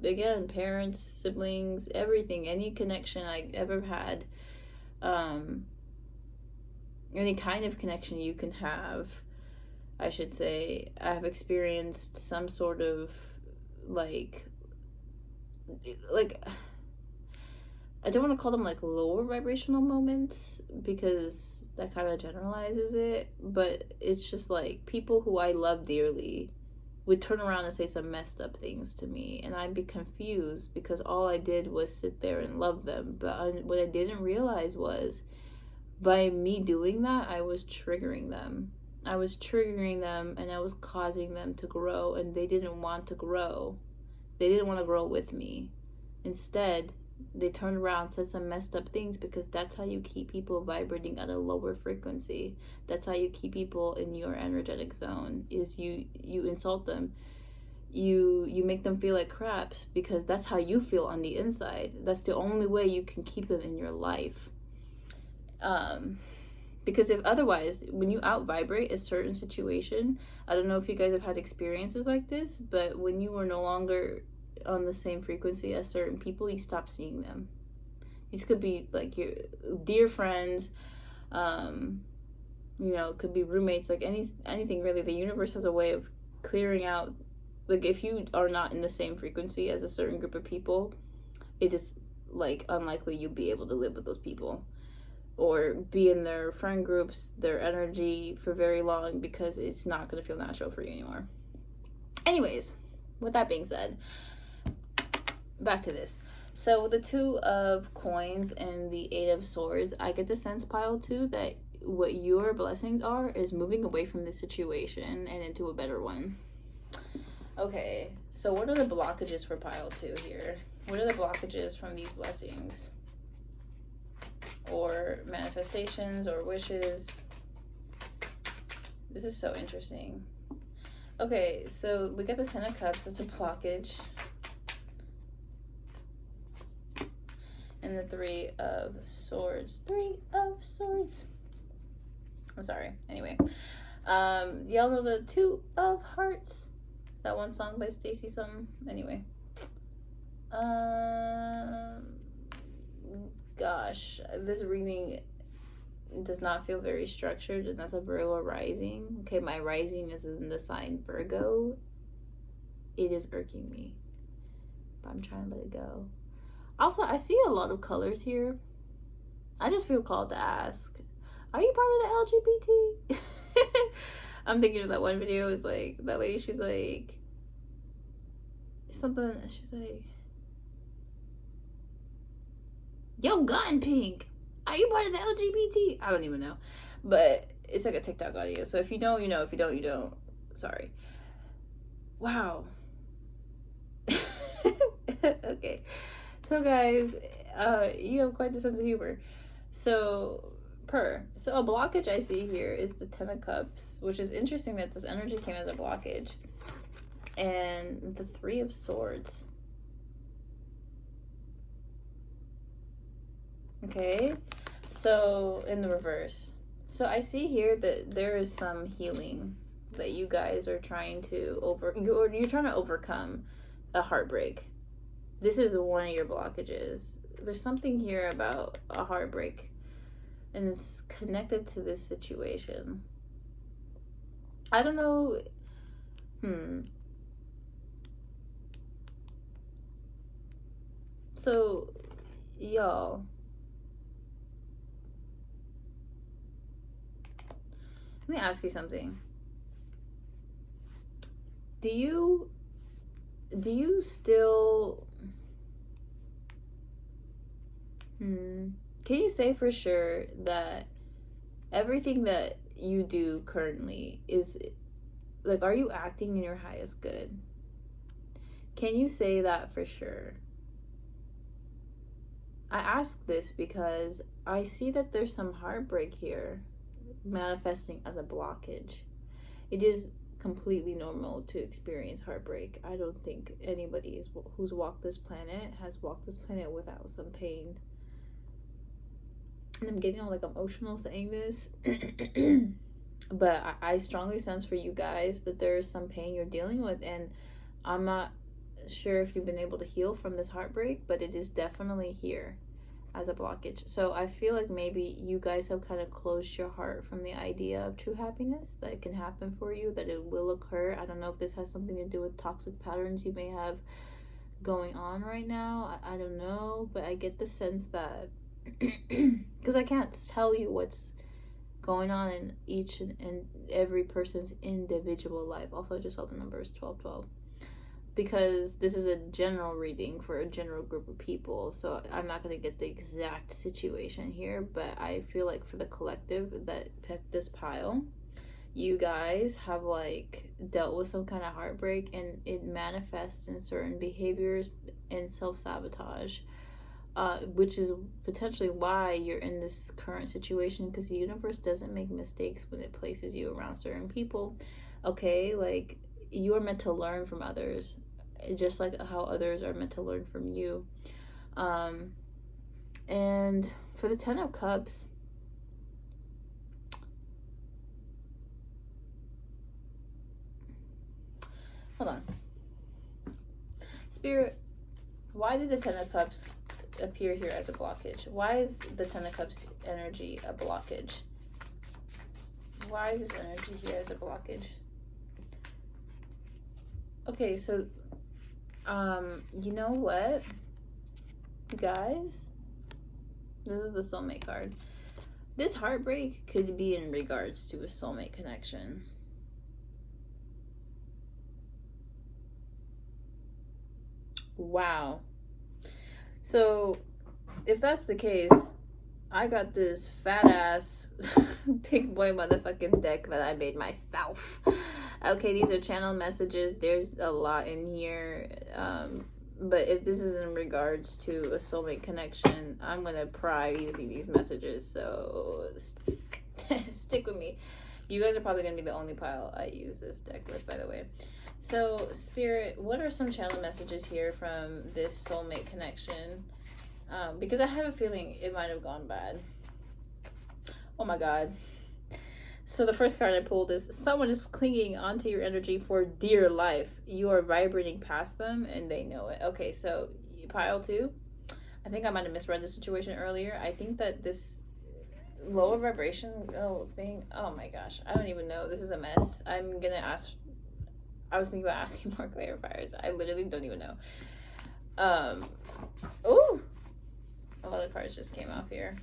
again, parents, siblings, everything, any connection I ever had, any kind of connection you can have, I should say, I've experienced some sort of like I don't want to call them like lower vibrational moments because that kind of generalizes it, but it's just like people who I love dearly would turn around and say some messed up things to me, and I'd be confused because all I did was sit there and love them. But what I didn't realize was by me doing that, I was triggering them. And I was causing them to grow, and they didn't want to grow. They didn't want to grow with me. Instead, they turned around and said some messed up things because that's how you keep people vibrating at a lower frequency. That's how you keep people in your energetic zone, is you insult them. You make them feel like craps because that's how you feel on the inside. That's the only way you can keep them in your life. Because if otherwise, when you out vibrate a certain situation, I don't know if you guys have had experiences like this, but when you are no longer on the same frequency as certain people, you stop seeing them. These could be like your dear friends, it could be roommates, like anything really. The universe has a way of clearing out, like if you are not in the same frequency as a certain group of people, it is like unlikely you'll be able to live with those people or be in their friend groups, their energy for very long, because it's not going to feel natural for you anymore. Anyways, with that being said, back to this. So the 2 of coins and the 8 of swords, I get the sense, pile 2, that what your blessings are is moving away from this situation and into a better one. Okay, so what are the blockages for pile 2 here? What are the blockages from these blessings? Or manifestations or wishes? This is so interesting. Okay, so we got the 10 of Cups. That's a blockage. And the 3 of Swords. 3 of Swords. I'm sorry. Anyway. Y'all know the 2 of Hearts? That one song by Stacey something? Anyway. Gosh, this reading does not feel very structured, and that's a Virgo rising. Okay, my rising is in the sign Virgo. It is irking me, but I'm trying to let it go. Also, I see a lot of colors here. I just feel called to ask, are you part of the LGBT? I'm thinking of that one video. Is like that lady. She's like something. She's like, "Yo, gun pink. Are you part of the LGBT?" I don't even know, but it's like a TikTok audio. So if you know, you know. If you don't, you don't. Sorry. Wow. Okay. So guys, you have quite the sense of humor. So a blockage I see here is the Ten of Cups, which is interesting that this energy came as a blockage, and the Three of Swords. Okay, so in the reverse. So I see here that there is some healing that you guys are trying to you're trying to overcome a heartbreak. This is one of your blockages. There's something here about a heartbreak, and it's connected to this situation. I don't know. So, y'all, let me ask you something. Do you still can you say for sure that everything that you do currently is like, are you acting in your highest good? Can you say that for sure? I ask this because I see that there's some heartbreak here manifesting as a blockage. It is completely normal to experience heartbreak. I don't think anybody who's walked this planet has walked this planet without some pain. And I'm getting all like emotional saying this. But I strongly sense for you guys that there is some pain you're dealing with, and I'm not sure if you've been able to heal from this heartbreak, but it is definitely here as a blockage. So I feel like maybe you guys have kind of closed your heart from the idea of true happiness, that it can happen for you, that it will occur. I don't know if this has something to do with toxic patterns you may have going on right now. I don't know, but I get the sense that because I can't tell you what's going on in each and every person's individual life. Also, I just saw the numbers 1212, because this is a general reading for a general group of people, so I'm not going to get the exact situation here, but I feel like for the collective that picked this pile, you guys have like dealt with some kind of heartbreak, and it manifests in certain behaviors and self-sabotage, which is potentially why you're in this current situation, because the universe doesn't make mistakes when it places you around certain people. Okay, like, you are meant to learn from others, just like how others are meant to learn from you. And for the Ten of Cups, hold on. Spirit, why did the Ten of Cups appear here as a blockage? Why is the Ten of Cups energy a blockage? Why is this energy here as a blockage? Okay, so you know what, guys, this is the soulmate card. This heartbreak could be in regards to a soulmate connection. Wow. So if that's the case, I got this fat ass big boy motherfucking deck that I made myself. Okay, these are channel messages. There's a lot in here. But if this is in regards to a soulmate connection, I'm going to pry using these messages. So stick with me. You guys are probably going to be the only pile I use this deck with, by the way. So, Spirit, what are some channel messages here from this soulmate connection? Because I have a feeling it might have gone bad. Oh my God. So the first card I pulled is, someone is clinging onto your energy for dear life. You are vibrating past them and they know it. Okay, so pile 2. I think I might have misread the situation earlier. I think that this lower vibration thing, oh my gosh, I don't even know. This is a mess. I'm gonna ask, I was thinking about asking more clarifiers. I literally don't even know. Ooh, a lot of cards just came off here.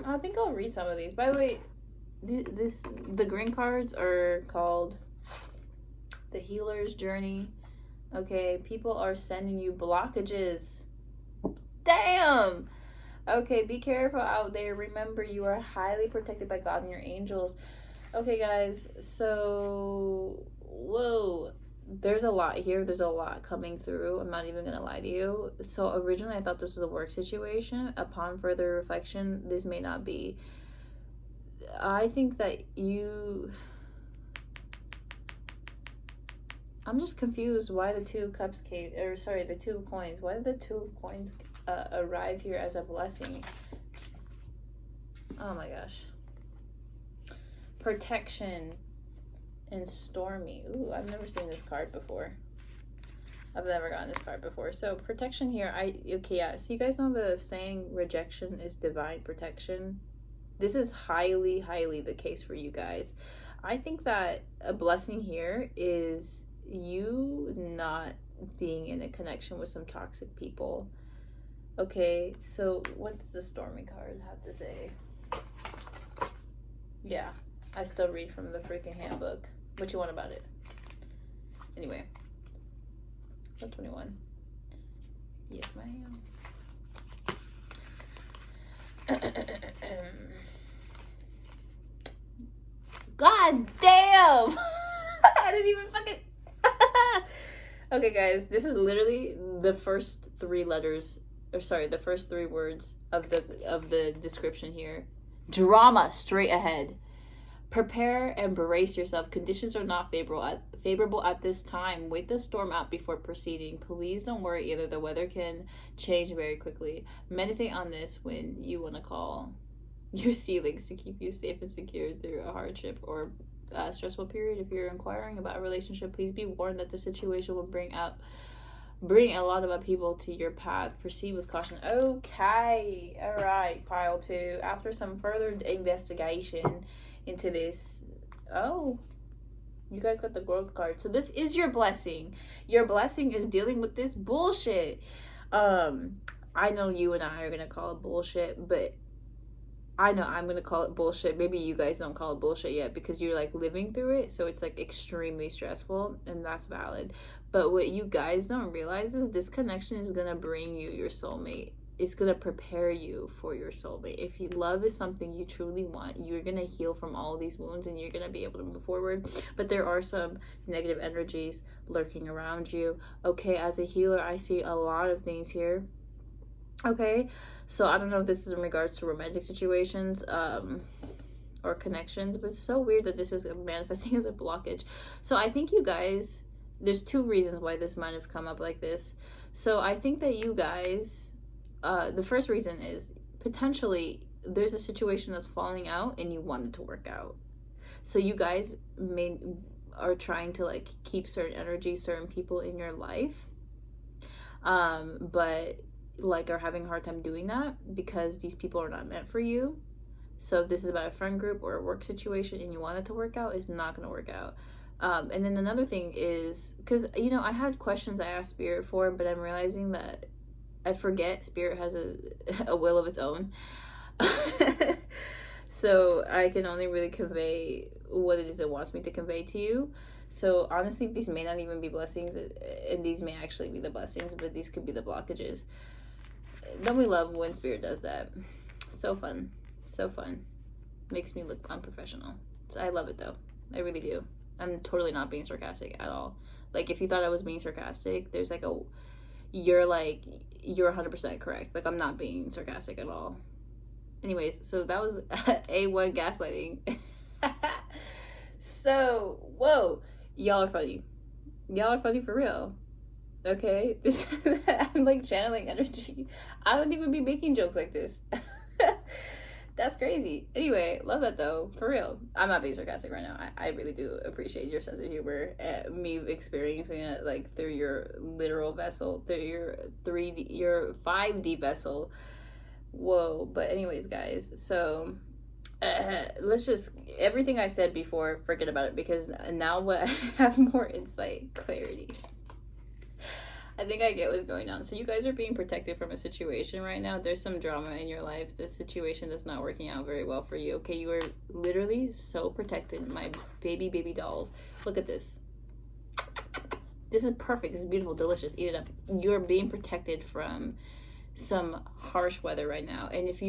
I think I'll read some of these. By the way, the green cards are called the Healer's Journey. Okay, people are sending you blockages. Damn. Okay, be careful out there. Remember, you are highly protected by God and your angels. Okay, guys, so whoa, there's a lot here. There's a lot coming through. I'm not even gonna lie to you. So originally I thought this was a work situation. Upon further reflection, this may not be. I think that I'm just confused why the Two of Cups came, or sorry, the Two of Coins. Why did the Two of Coins arrive here as a blessing? Oh my gosh. Protection and stormy. Ooh, I've never seen this card before. I've never gotten this card before. So protection here, okay, yeah. So you guys know the saying, rejection is divine protection. This is highly, highly the case for you guys. I think that a blessing here is you not being in a connection with some toxic people. Okay, so what does the stormy card have to say? Yeah, I still read from the freaking handbook. What you want about it? Anyway, 21. Yes, ma'am. God damn! I didn't even fucking. Okay, guys, this is literally the first three letters, or sorry, the first three words of the description here. Drama straight ahead. Prepare and brace yourself. Conditions are not favorable at this time. Wait the storm out before proceeding. Please don't worry either. The weather can change very quickly. Meditate on this when you want to call your ceilings to keep you safe and secure through a hardship or stressful period. If you're inquiring about a relationship, please be warned that the situation will bring a lot of upheaval to your path. Proceed with caution. Okay, all right, pile two. After some further investigation into this, oh, you guys got the growth card. So this is your blessing. Your blessing is dealing with this bullshit. I know you and I are gonna call it bullshit, but I know I'm gonna call it bullshit. Maybe you guys don't call it bullshit yet because you're like living through it, so it's like extremely stressful, and that's valid. But what you guys don't realize is this connection is gonna bring you your soulmate. It's gonna prepare you for your soulmate. If love is something you truly want, you're gonna heal from all of these wounds and you're gonna be able to move forward. But there are some negative energies lurking around you. Okay, as a healer, I see a lot of things here. Okay, so I don't know if this is in regards to romantic situations or connections, but it's so weird that this is manifesting as a blockage. So I think you guys, there's two reasons why this might have come up like this. So I think that you guys, the first reason is potentially there's a situation that's falling out and you want it to work out. So you guys are trying to like keep certain energies, certain people in your life, but like are having a hard time doing that because these people are not meant for you. So if this is about a friend group or a work situation and you want it to work out, it's not going to work out. And then another thing is, because, you know, I had questions I asked Spirit for, but I'm realizing that I forget Spirit has a will of its own. So I can only really convey what it is it wants me to convey to you. So honestly, these may not even be blessings, and these may actually be the blessings, but these could be the blockages. Don't we love when Spirit does that? So fun. So fun. Makes me look unprofessional. So I love it though. I really do. I'm totally not being sarcastic at all. Like, if you thought I was being sarcastic, there's like you're 100% correct. Like, I'm not being sarcastic at all. Anyways, so that was A1 gaslighting. So, whoa. Y'all are funny. Y'all are funny for real. Okay? I'm like channeling energy. I don't even be making jokes like this. That's crazy. Anyway, love that though. For real. I'm not being sarcastic right now. I really do appreciate your sense of humor. Me experiencing it like through your literal vessel, through your 3D, your 5D vessel. Whoa. But anyways, guys, so let's just, everything I said before, forget about it, because now what I have more insight, clarity. I think I get what's going on. So you guys are being protected from a situation right now. There's some drama in your life. This situation is not working out very well for you. Okay, you are literally so protected. My baby dolls. Look at this. This is perfect. This is beautiful, delicious. Eat it up. You're being protected from some harsh weather right now. And if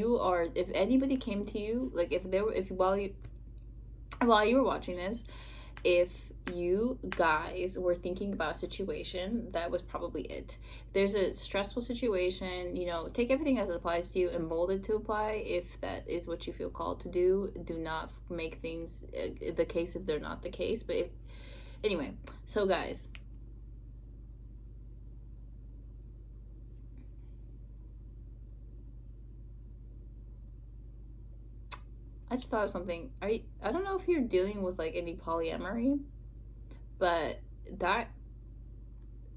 anybody came to you, like while you were watching this, if you guys were thinking about a situation, that was probably it. There's a stressful situation, take everything as it applies to you and mold it to apply. If that is what you feel called to do, do not make things the case if they're not the case. But anyway, so guys, I just thought of something. I don't know if you're dealing with like any polyamory, but I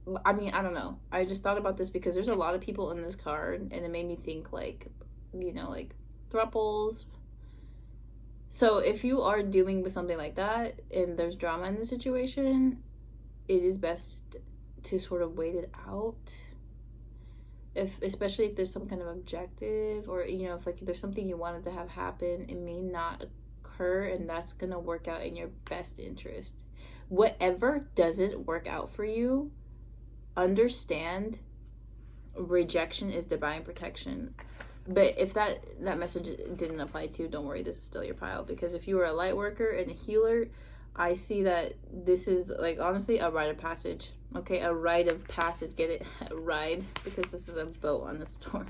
don't know. I just thought about this because there's a lot of people in this card, and it made me think like thruples. So if you are dealing with something like that and there's drama in the situation, it is best to sort of wait it out. Especially if there's some kind of objective, or if like there's something you wanted to have happen, it may not occur, and that's gonna work out in your best interest. Whatever doesn't work out for you, understand rejection is divine protection. But if that message didn't apply to you, don't worry, this is still your pile. Because if you are a light worker and a healer, I see that this is like honestly a rite of passage. Okay, a rite of passage. Get it? Ride, because this is a boat on the storm.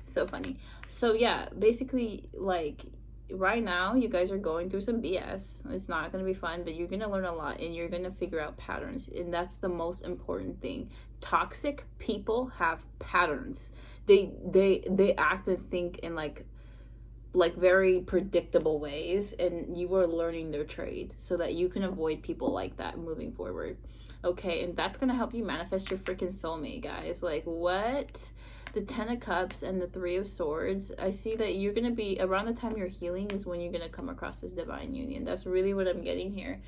So funny. So yeah, basically like right now you guys are going through some BS. It's not going to be fun, but you're going to learn a lot, and you're going to figure out patterns, and that's the most important thing. Toxic people have patterns. They act and think in like very predictable ways, and you are learning their trade so that you can avoid people like that moving forward. Okay, and that's gonna help you manifest your freaking soulmate, guys. Like, what? The 10 of Cups and the 3 of Swords. I see that you're gonna be, around the time you're healing is when you're gonna come across this divine union. That's really what I'm getting here.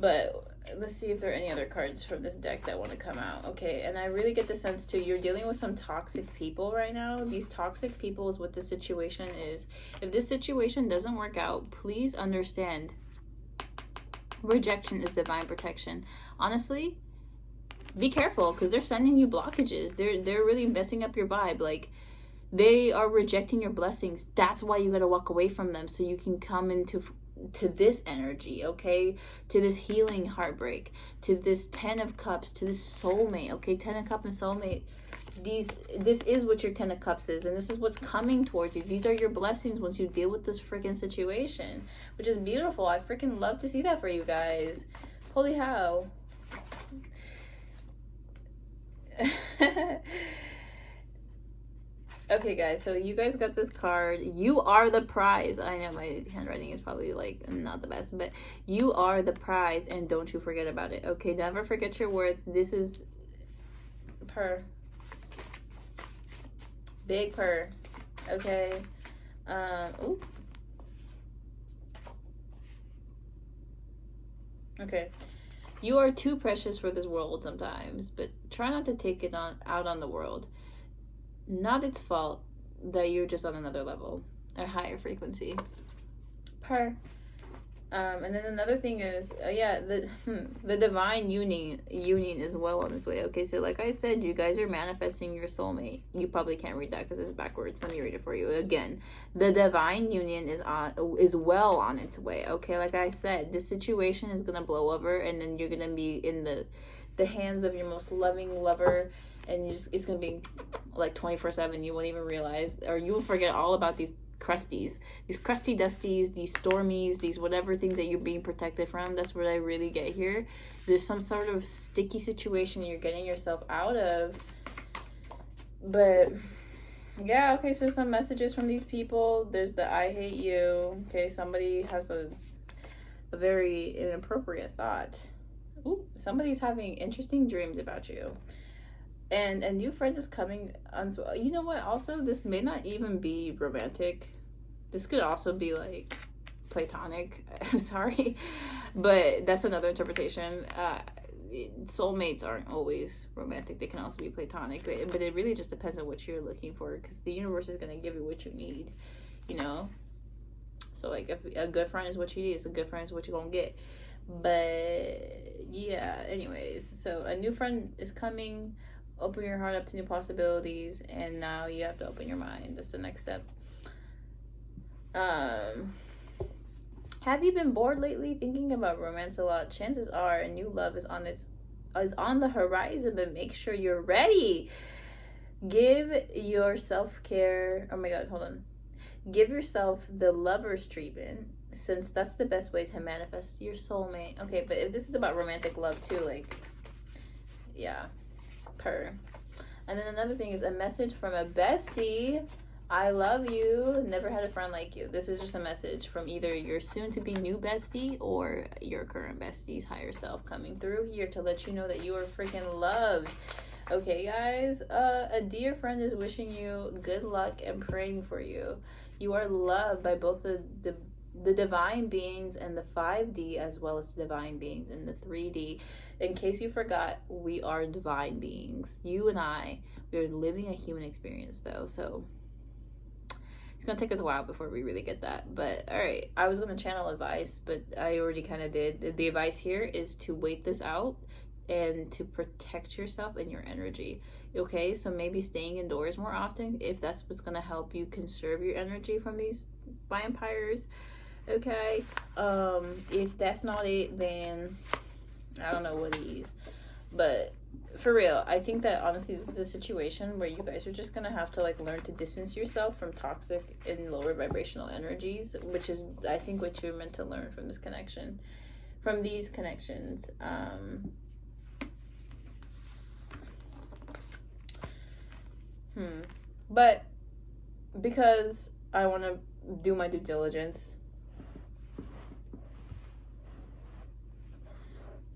But let's see if there are any other cards from this deck that want to come out. Okay, and I really get the sense too, you're dealing with some toxic people right now. These toxic people is what this situation is. If this situation doesn't work out, please understand rejection is divine protection. Honestly, be careful, because they're sending you blockages. They're really messing up your vibe. Like, they are rejecting your blessings. That's why you got to walk away from them, so you can come into this energy, okay, to this healing heartbreak, to this 10 of Cups, to this soulmate. Okay, 10 of Cups and soulmate, this is what your 10 of Cups is, and this is what's coming towards you. These are your blessings once you deal with this freaking situation, which is beautiful. I freaking love to see that for you guys. Holy how. Okay, guys, so you guys got this card. You are the prize. I know my handwriting is probably like not the best, but you are the prize, and don't you forget about it. Okay, never forget your worth. This is purr. Big purr. Okay. Ooh. Okay. You are too precious for this world sometimes, but try not to take it out on the world. Not its fault that you're just on another level, a higher frequency. Purr. And then another thing is, the divine union is well on its way. Okay, so like I said, you guys are manifesting your soulmate. You probably can't read that because it's backwards. Let me read it for you again. The divine union is well on its way. Okay, like I said, this situation is gonna blow over, and then you're gonna be in the hands of your most loving lover, and it's gonna be like 24/7. You won't even realize, or you will forget all about these crusty dusties, these stormies, these whatever things that you're being protected from. That's what I really get here. There's some sort of sticky situation you're getting yourself out of. But yeah, okay, so some messages from these people. There's the I hate you. Okay, somebody has a very inappropriate thought. Ooh, somebody's having interesting dreams about you. And a new friend is coming on. You know what? Also, this may not even be romantic. This could also be like platonic. I'm sorry, but that's another interpretation. Soulmates aren't always romantic. They can also be platonic, but it really just depends on what you're looking for, because the universe is going to give you what you need, you know. So like, if a good friend is what you need, it's a good friend is what you're gonna get. But yeah, anyways, so a new friend is coming. Open your heart up to new possibilities, and now you have to open your mind. That's the next step. Have you been bored lately, thinking about romance a lot? Chances are a new love is on the horizon, but make sure you're ready. Give your self-care. Oh my god, hold on. Give yourself the lover's treatment, since that's the best way to manifest your soulmate. Okay, but if this is about romantic love too, like, yeah, per. And then another thing is a message from a bestie. I love you. Never had a friend like you. This is just a message from either your soon-to-be new bestie or your current bestie's higher self coming through here to let you know that you are freaking loved. Okay, guys, a dear friend is wishing you good luck and praying for you. You are loved by both the divine beings and the 5D, as well as the divine beings in the 3D. In case you forgot, we are divine beings. You and I, we are living a human experience, though, so it's gonna take us a while before we really get that. But all right, I was gonna channel advice, but I already kind of did. The advice here is to wait this out and to protect yourself and your energy. Okay, so maybe staying indoors more often, if that's what's gonna help you conserve your energy from these vampires. Okay, if that's not it, then I don't know what it is. But for real, I think that honestly this is a situation where you guys are just gonna have to like learn to distance yourself from toxic and lower vibrational energies, which is, I think, what you're meant to learn from this connection, from these connections. But because I want to do my due diligence,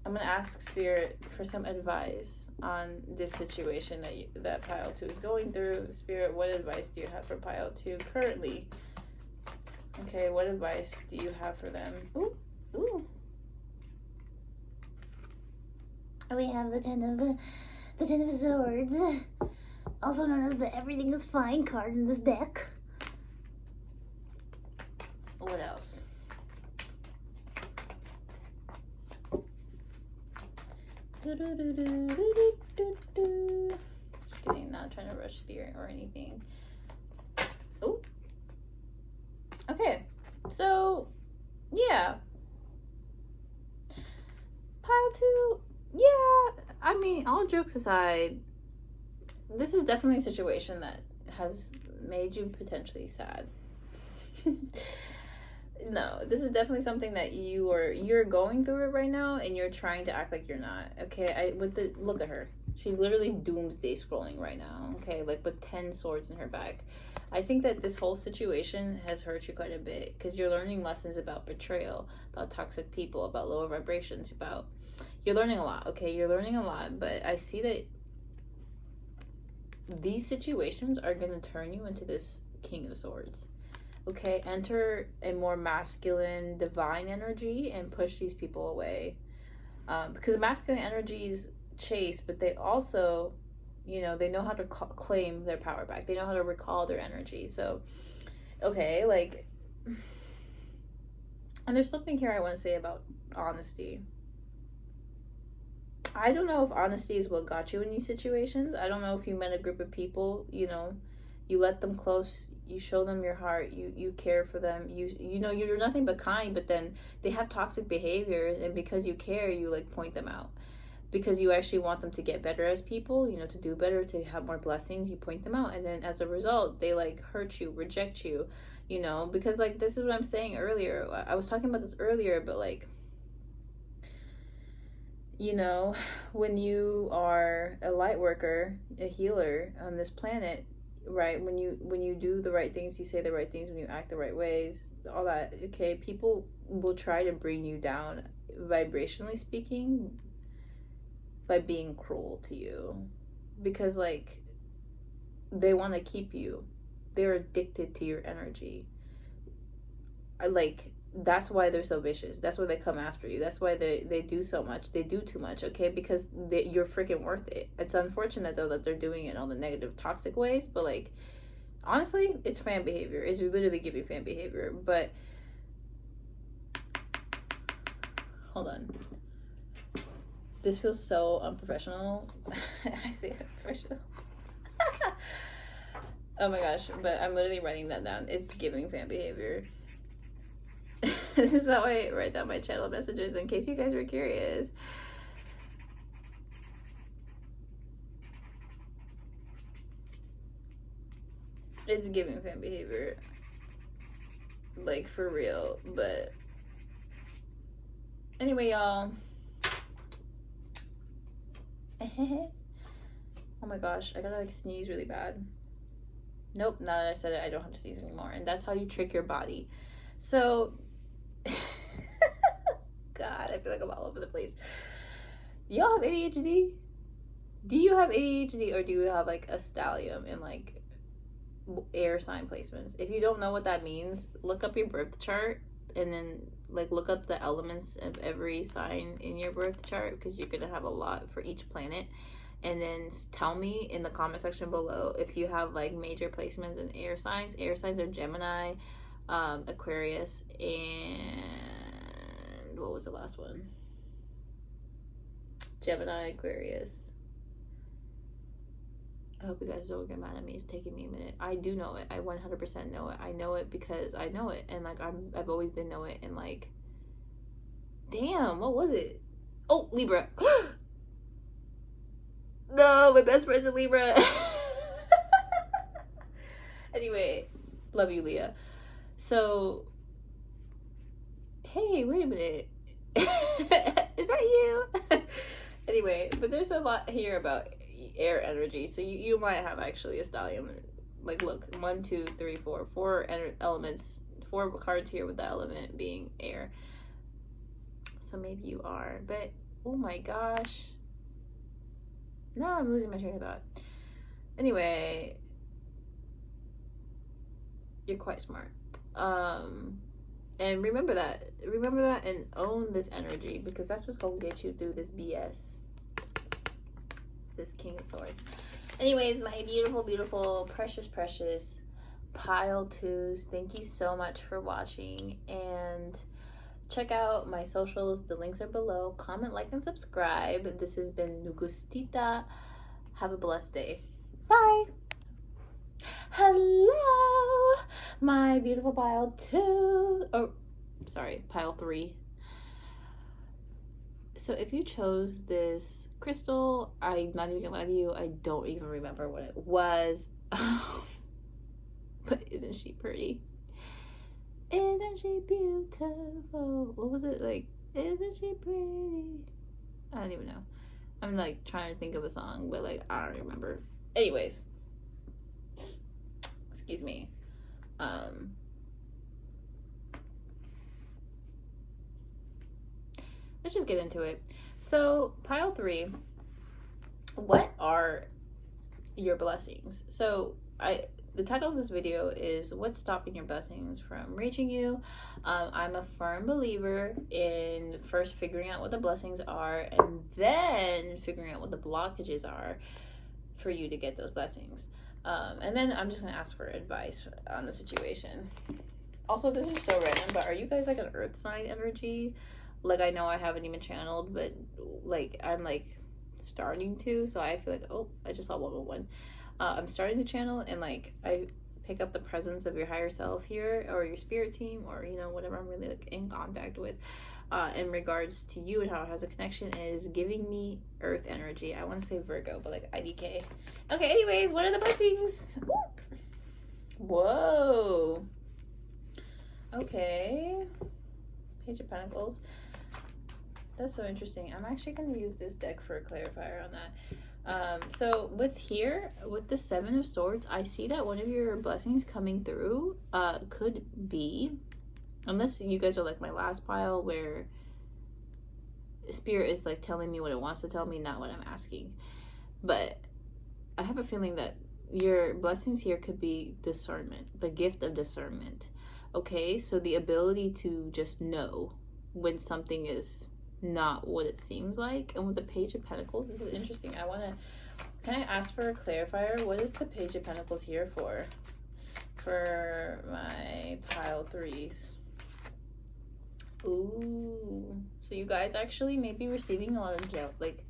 I'm gonna ask Spirit for some advice on this situation that Pile 2 is going through. Spirit, what advice do you have for Pile 2 currently? Okay, what advice do you have for them? Ooh. We have the Ten of Swords, also known as the Everything is Fine card in this deck. What else? Just kidding, not trying to rush Spirit or anything. Oh. Okay, so yeah. Pile 2, yeah, I mean, all jokes aside, this is definitely a situation that has made you potentially sad. No, this is definitely something that you're going through it right now, and you're trying to act like you're not. Okay, look at her. She's literally doomsday scrolling right now. Okay, like with 10 swords in her back. I think that this whole situation has hurt you quite a bit, because you're learning lessons about betrayal, about toxic people, about lower vibrations, you're learning a lot. Okay, you're learning a lot, but I see that these situations are going to turn you into this King of Swords. Okay, enter a more masculine, divine energy and push these people away. Because masculine energies chase, but they also, they know how to claim their power back. They know how to recall their energy. So, okay, like, and there's something here I want to say about honesty. I don't know if honesty is what got you in these situations. I don't know if you met a group of people, you let them close, you show them your heart, you care for them, you're nothing but kind, but then they have toxic behaviors, and because you care, you like point them out. Because you actually want them to get better as people, to do better, to have more blessings, you point them out, and then as a result, they like hurt you, reject you, because like this is what I'm saying earlier. I was talking about this earlier, but like, when you are a light worker, a healer on this planet, right, when you do the right things, you say the right things, when you act the right ways, all that, okay, people will try to bring you down, vibrationally speaking, by being cruel to you, because like they want to keep you, they're addicted to your energy. like, that's why they're so vicious. That's why they come after you. That's why they do so much. They do too much, okay? Because you're freaking worth it. It's unfortunate, though, that they're doing it in all the negative, toxic ways. But, like, honestly, it's fan behavior. It's literally giving fan behavior. But, hold on. This feels so unprofessional. I say unprofessional. Oh my gosh. But I'm literally writing that down. It's giving fan behavior. This is how I write down my channel messages, in case you guys were curious. It's giving fan behavior. Like, for real. But anyway, y'all. Oh my gosh, I gotta like sneeze really bad. Nope, now that I said it, I don't have to sneeze anymore. And that's how you trick your body. So, God, I feel like I'm all over the place. Y'all have ADHD? Do you have ADHD, or do you have like a stallion in like air sign placements? If you don't know what that means, look up your birth chart and then like look up the elements of every sign in your birth chart, because you're gonna have a lot for each planet. And then tell me in the comment section below if you have like major placements in air signs. Air signs are Gemini, Aquarius, and what was the last one? Gemini, Aquarius. I hope you guys don't get mad at me. It's taking me a minute. I do know it. I 100% know it. I know it because I know it, and like I've always been know it. And like, damn, what was it? Oh, Libra. No, my best friend's a Libra. Anyway, love you, Leah. So, hey, wait a minute. Is that you? Anyway, but there's a lot here about air energy. So you might have actually a stallion. Like, look, 1, 2, 3, 4. 4 elements. 4 cards here with the element being air. So maybe you are. But, oh my gosh. Now I'm losing my train of thought. Anyway, you're quite smart. And remember that and own this energy, because that's what's gonna get you through this BS. This King of Swords. Anyways, my beautiful, beautiful, precious, precious pile twos, thank you so much for watching, and check out my socials. The links are below. Comment, like, and subscribe. This has been Nugustita. Have a blessed day. Bye. Hello, my beautiful pile 2. Oh, sorry, pile 3. So if you chose this crystal, I'm not even gonna lie to you, I don't even remember what it was. But isn't she pretty? Isn't she beautiful? What was it like? Isn't she pretty? I don't even know. I'm like trying to think of a song, but like I don't remember. Anyways, excuse me. Let's just get into it. So pile 3, what are your blessings? So the title of this video is What's Stopping Your Blessings from Reaching You. I'm a firm believer in first figuring out what the blessings are and then figuring out what the blockages are for you to get those blessings. And then I'm just going to ask for advice on the situation. Also, this is so random, but are you guys like an earth sign energy? Like, I know I haven't even channeled, but like I'm like starting to, so I feel like, oh, I just saw 111. I'm starting to channel, and like I pick up the presence of your higher self here, or your spirit team, or you know, whatever I'm really like in contact with in regards to you and how it has a connection, is giving me earth energy. I want to say Virgo, but like IDK. Okay, anyways, what are the blessings? Whoa. Okay. Page of Pentacles. That's so interesting. I'm actually going to use this deck for a clarifier on that. So with the 7 of Swords, I see that one of your blessings coming through could be, unless you guys are like my last pile where spirit is like telling me what it wants to tell me, not what I'm asking, but I have a feeling that your blessings here could be discernment, the gift of discernment. Okay, so the ability to just know when something is not what it seems like. And with the Page of Pentacles, this is interesting. Can I ask for a clarifier? What is the Page of Pentacles here for? For my pile threes. Ooh. So you guys actually may be receiving a lot of like,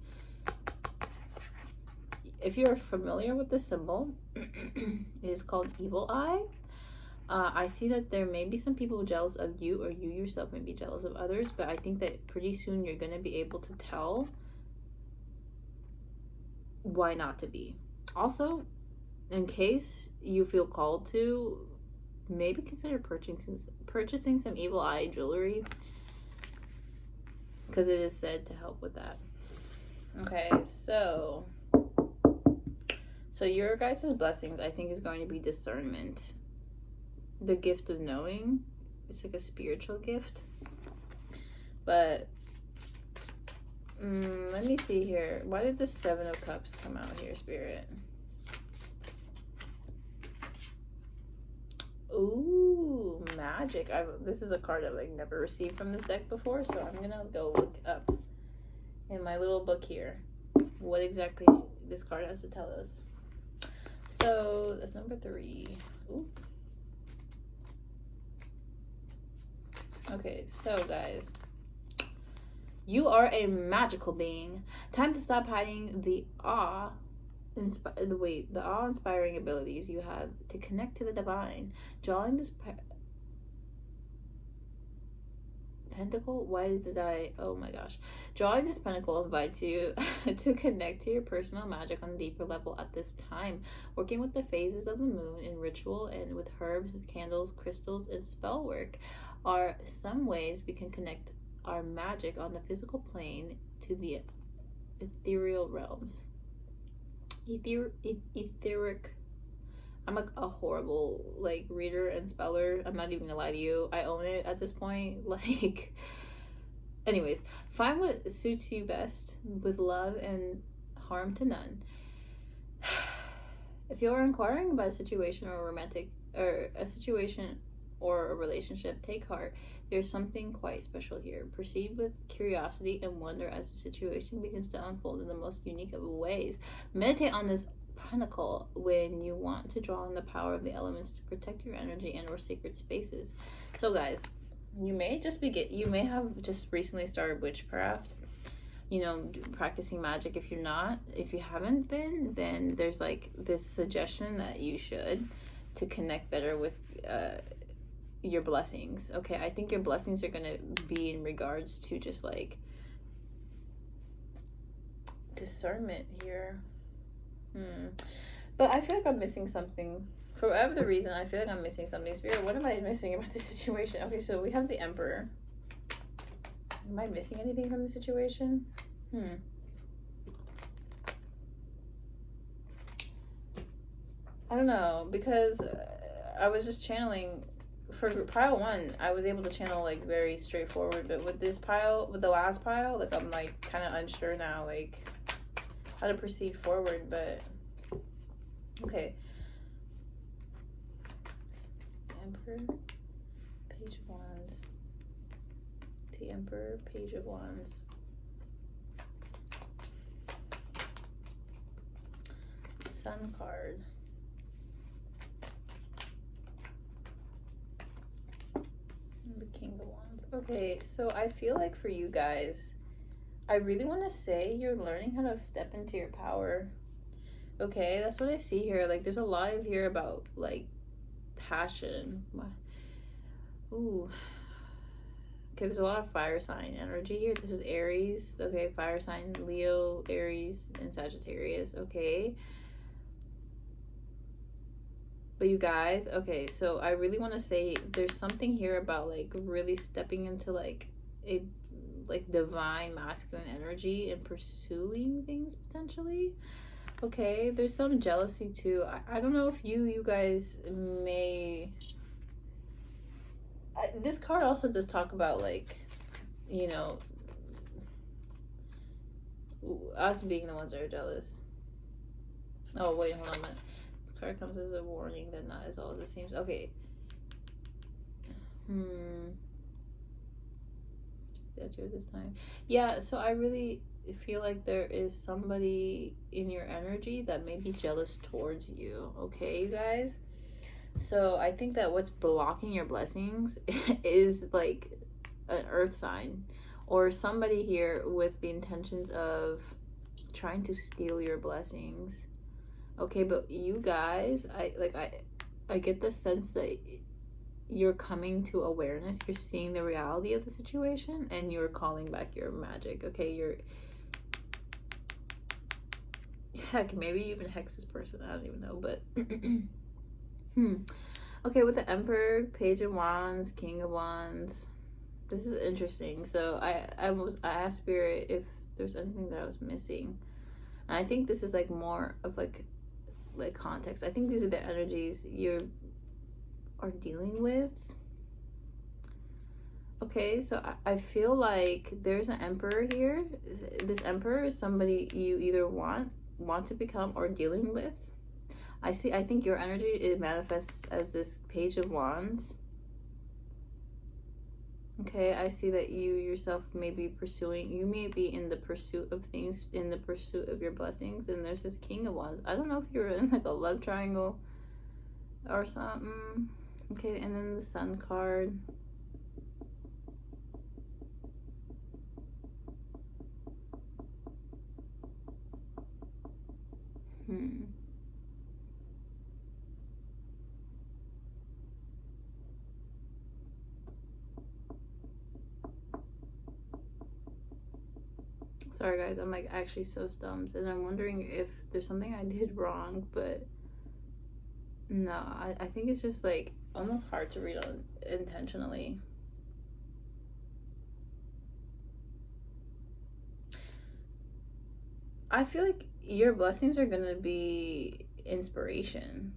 if you're familiar with the symbol, it is called Evil Eye. I see that there may be some people jealous of you, or you yourself may be jealous of others, but I think that pretty soon you're going to be able to tell why not to be. Also, in case you feel called to, maybe consider purchasing some Evil Eye jewelry, because it is said to help with that. Okay, so your guys' blessings, I think, is going to be discernment. The gift of knowing. It's like a spiritual gift. But let me see here. Why did the Seven of Cups come out here, Spirit? Ooh, magic. This is a card I've like never received from this deck before, so I'm gonna go look up in my little book here what exactly this card has to tell us. So that's number 3. Ooh. Okay, so guys, you are a magical being. Time to stop hiding the awe-inspiring abilities you have to connect to the divine. Drawing this pentacle, drawing this pentacle invites you to connect to your personal magic on a deeper level at this time, working with the phases of the moon in ritual and with herbs, candles, crystals, and spell work are some ways we can connect our magic on the physical plane to the ethereal realms. Etheric. I'm like a horrible like reader and speller. I'm not even gonna lie to you. I own it at this point. Like, anyways, find what suits you best with love and harm to none. If you're inquiring about a situation or a relationship, take heart. There's something quite special here. Proceed with curiosity and wonder as the situation begins to unfold in the most unique of ways. Meditate on this pentacle when you want to draw on the power of the elements to protect your energy and or sacred spaces. So guys, you may have just recently started witchcraft, practicing magic. If you haven't been, then there's like this suggestion that you should, to connect better with your blessings. Okay, I think your blessings are gonna be in regards to just like discernment here. But I feel like I'm missing something. For whatever the reason, I feel like I'm missing something. Spirit, what am I missing about this situation? Okay, so we have the Emperor. Am I missing anything from the situation? I don't know, because I was just channeling. For pile 1, I was able to channel like very straightforward, but with the last pile, like I'm like kind of unsure now, like how to proceed forward. But okay, Emperor, Page of Wands, the Emperor, Page of Wands, Sun card, the King of Wands. Okay, so I feel like for you guys, I really want to say you're learning how to step into your power. Okay, that's what I see here. Like, there's a lot of here about like passion. Ooh. Okay, there's a lot of fire sign energy here. This is Aries. Okay, fire sign, Leo, Aries, and Sagittarius. Okay. But you guys, okay, so I really want to say there's something here about like really stepping into like a like divine masculine energy and pursuing things potentially. Okay, there's some jealousy too. I don't know if you guys may. This card also does talk about like, us being the ones that are jealous. Oh wait, hold on a minute. Card comes as a warning that not as all as it seems. Okay. This time. Yeah, so I really feel like there is somebody in your energy that may be jealous towards you. Okay, you guys? So I think that what's blocking your blessings is like an earth sign or somebody here with the intentions of trying to steal your blessings. Okay, but you guys, I get the sense that you're coming to awareness, you're seeing the reality of the situation, and you're calling back your magic. Okay, you're, heck, maybe even hex this person, I don't even know, but okay, with the Emperor, Page of Wands, King of Wands, this is interesting. So I asked Spirit if there's anything that I was missing, and I think this is like more of like context. I think these are the energies you are dealing with. Okay, so I feel like there's an Emperor here. This Emperor is somebody you either want to become or dealing with. I think your energy, it manifests as this Page of Wands. Okay, I see that you yourself may be in the pursuit of things, in the pursuit of your blessings, and there's this King of Wands. I don't know if you're in like a love triangle or something. Okay, and then the Sun card. Sorry guys, I'm like actually so stumped, and I'm wondering if there's something I did wrong, but no, I think it's just like almost hard to read on intentionally. I feel like your blessings are gonna be inspiration.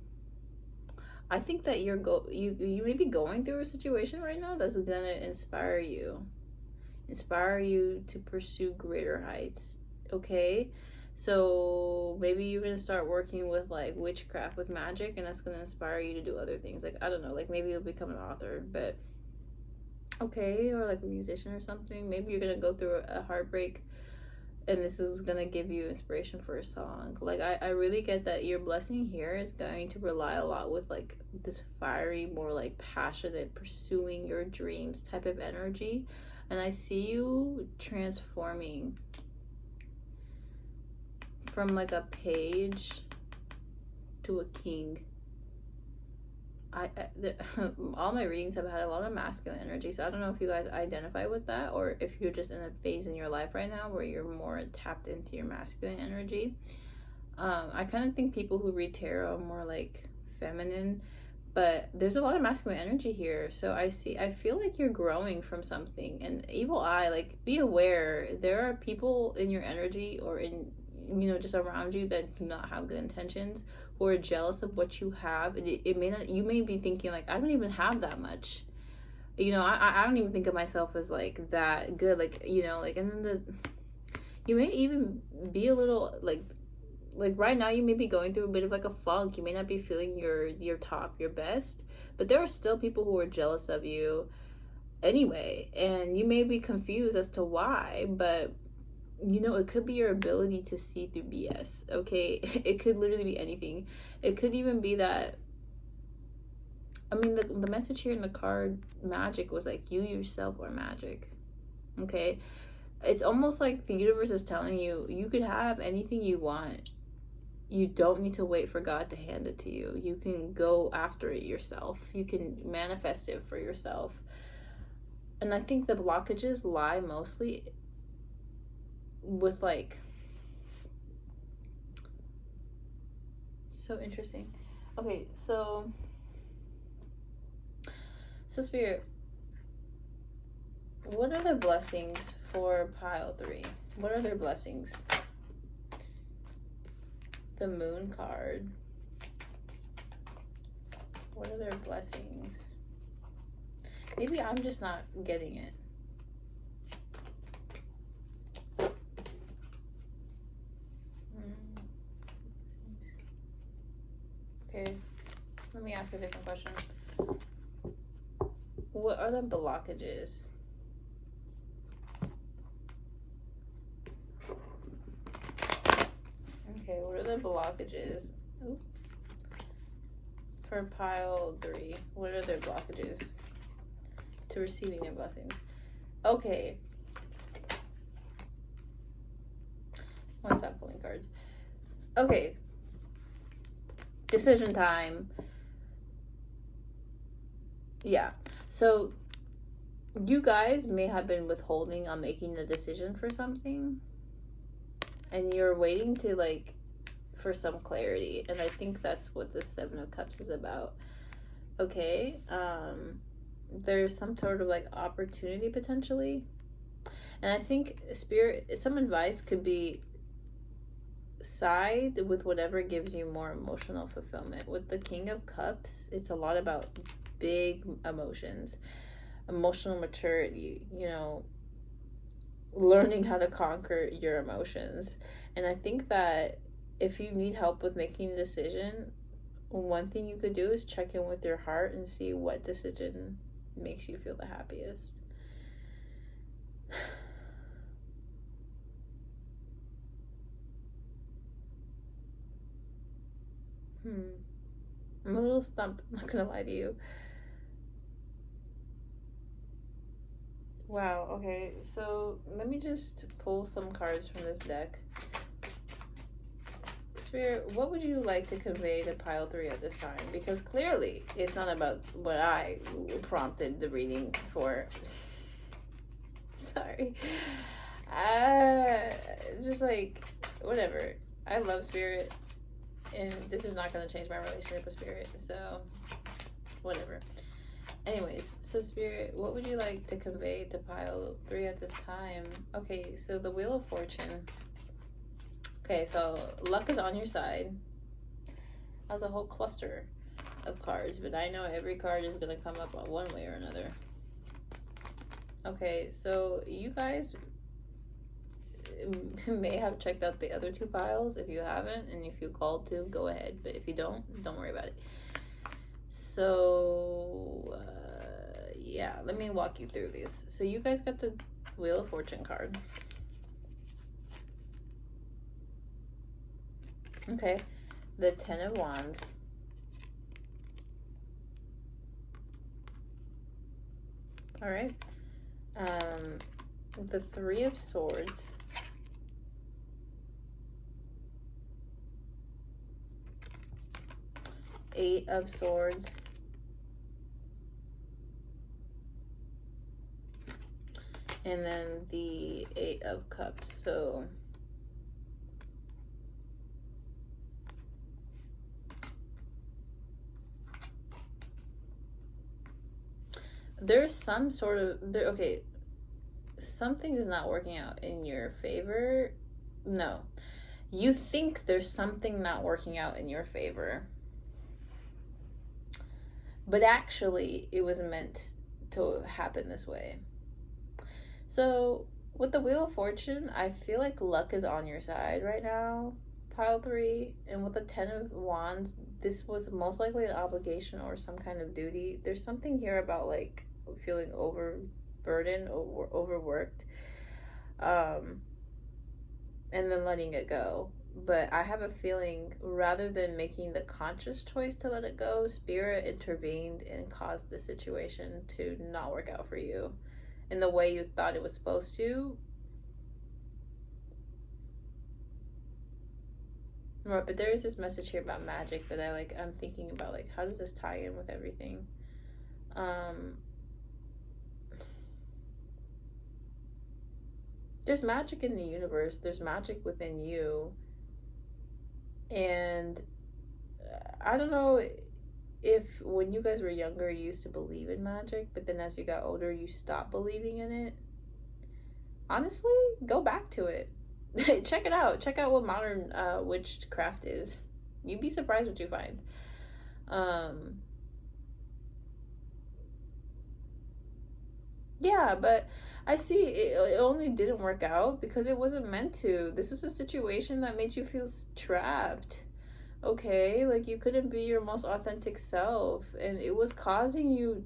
I think that you may be going through a situation right now that's gonna inspire you to pursue greater heights. Okay, so maybe you're gonna start working with like witchcraft, with magic, and that's gonna inspire you to do other things. Like, I don't know, like maybe you'll become an author, but okay, or like a musician or something. Maybe you're gonna go through a heartbreak, and this is gonna give you inspiration for a song. Like, I really get that your blessing here is going to rely a lot with like this fiery, more like passionate, pursuing your dreams type of energy. And I see you transforming from like a page to a king. All my readings have had a lot of masculine energy, so I don't know if you guys identify with that, or if you're just in a phase in your life right now where you're more tapped into your masculine energy. I kind of think people who read tarot are more like feminine, but there's a lot of masculine energy here. So I feel like you're growing from something. And evil eye, like, be aware, there are people in your energy or in, just around you that do not have good intentions, who are jealous of what you have. And it may not, you may be thinking like, I don't even have that much. I don't even think of myself as like that good. Like, and then you may even be a little like right now you may be going through a bit of like a funk. You may not be feeling your top, your best, but there are still people who are jealous of you anyway, and you may be confused as to why, but it could be your ability to see through BS. Okay, it could literally be anything. It could even be that, I mean, the message here in the card magic was like, you yourself are magic. Okay, it's almost like the universe is telling you, you could have anything you want. You don't need to wait for God to hand it to you. You can go after it yourself. You can manifest it for yourself. And I think the blockages lie mostly with like, so interesting. Okay, so Spirit, what are the blessings for pile 3? What are their blessings? The Moon card. What are their blessings? Maybe I'm just not getting it. Okay, let me ask a different question. What are the blockages? Okay, what are the blockages? Ooh. For pile 3, what are their blockages to receiving their blessings? Okay. I'm gonna stop pulling cards. Okay. Decision time. Yeah. So you guys may have been withholding on making a decision for something, and you're waiting to like for some clarity, and I think that's what the 7 of Cups is about. Okay. There's some sort of like opportunity potentially, and I think spirit, some advice could be side with whatever gives you more emotional fulfillment. With the King of Cups, it's a lot about big emotions, emotional maturity, you know, learning how to conquer your emotions. And I think that if you need help with making a decision, one thing you could do is check in with your heart and see what decision makes you feel the happiest. I'm a little stumped, I'm not gonna lie to you. Wow, okay, so let me just pull some cards from this deck. Spirit, what would you like to convey to pile 3 at this time? Because clearly it's not about what I prompted the reading for. Sorry. Just like, whatever. I love Spirit, and this is not going to change my relationship with Spirit, so whatever. Anyways, so Spirit, what would you like to convey to pile 3 at this time? Okay, so the Wheel of Fortune. Okay, so luck is on your side. That was a whole cluster of cards, but I know every card is going to come up on one way or another. Okay, so you guys may have checked out the other 2 piles. If you haven't, and if you called to, go ahead. But if you don't worry about it. So, yeah, let me walk you through these. So you guys got the Wheel of Fortune card. Okay, the 10 of Wands. All right. The 3 of Swords. Eight of Swords. And then the 8 of Cups. So there's some sort of okay, something is not working out in your favor. No, you think there's something not working out in your favor, but actually it was meant to happen this way. So with the Wheel of Fortune, I feel like luck is on your side right now, pile 3. And with the 10 of Wands, this was most likely an obligation or some kind of duty. There's something here about like feeling overburdened or overworked, and then letting it go. But I have a feeling rather than making the conscious choice to let it go, Spirit intervened and caused the situation to not work out for you in the way you thought it was supposed to. Right, but there is this message here about magic that I'm thinking about, like, how does this tie in with everything? There's magic in the universe. There's magic within you. And I don't know if when you guys were younger, you used to believe in magic, but then as you got older, you stopped believing in it. Honestly, go back to it. Check it out. Check out what modern witchcraft is. You'd be surprised what you find. Yeah, but I see it only didn't work out because it wasn't meant to. This was a situation that made you feel trapped. Okay, like you couldn't be your most authentic self, and it was causing you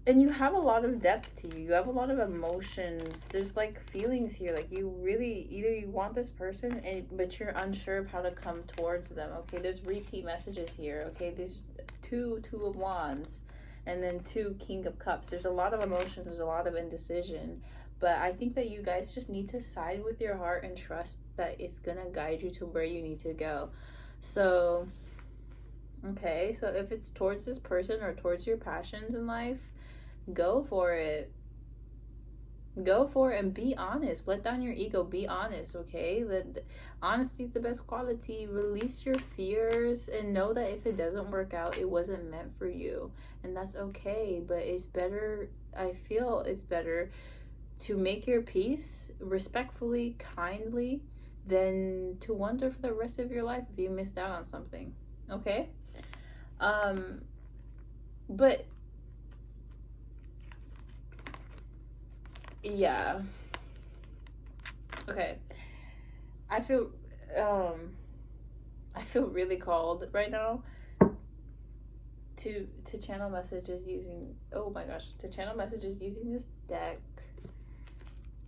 And you have a lot of depth to you. You have a lot of emotions. There's like feelings here. Like you really, either you want this person, but you're unsure of how to come towards them. Okay, there's repeat messages here. Okay, there's two of wands, and then 2 king of cups. There's a lot of emotions. There's a lot of indecision. But I think that you guys just need to side with your heart and trust that it's gonna guide you to where you need to go. So, okay, so if it's towards this person or towards your passions in life, go for it. Go for it and be honest. Let down your ego. Be honest, okay? Honesty is the best quality. Release your fears and know that if it doesn't work out, it wasn't meant for you. And that's okay. But it's better, I feel it's better to make your peace respectfully, kindly, than to wonder for the rest of your life if you missed out on something. Okay? But yeah. Okay. I feel really called right now to channel messages using, oh my gosh, to channel messages using this deck.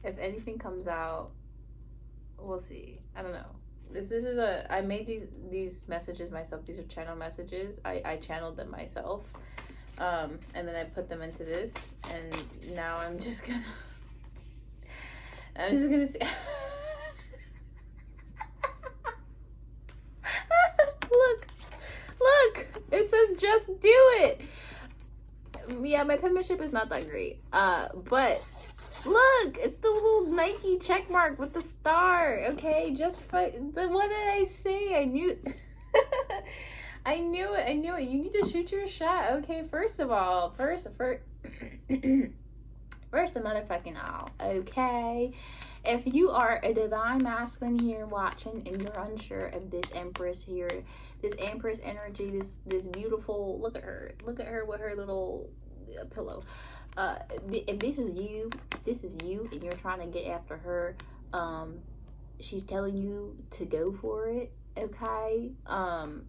If anything comes out, we'll see. I don't know. This is I made these messages myself. These are channel messages. I channeled them myself. And then I put them into this, and now I'm just gonna say look, it says just do it. Yeah, my penmanship is not that great. But look, it's the little Nike check mark with the star. Okay, just fight. What did I say? I knew. I knew it. You need to shoot your shot. Okay, first of all, first a motherfucking all. Okay, if you are a divine masculine here watching and you're unsure of this Empress here, this Empress energy, this beautiful, look at her with her little pillow. If this is you, and you're trying to get after her, she's telling you to go for it. Okay,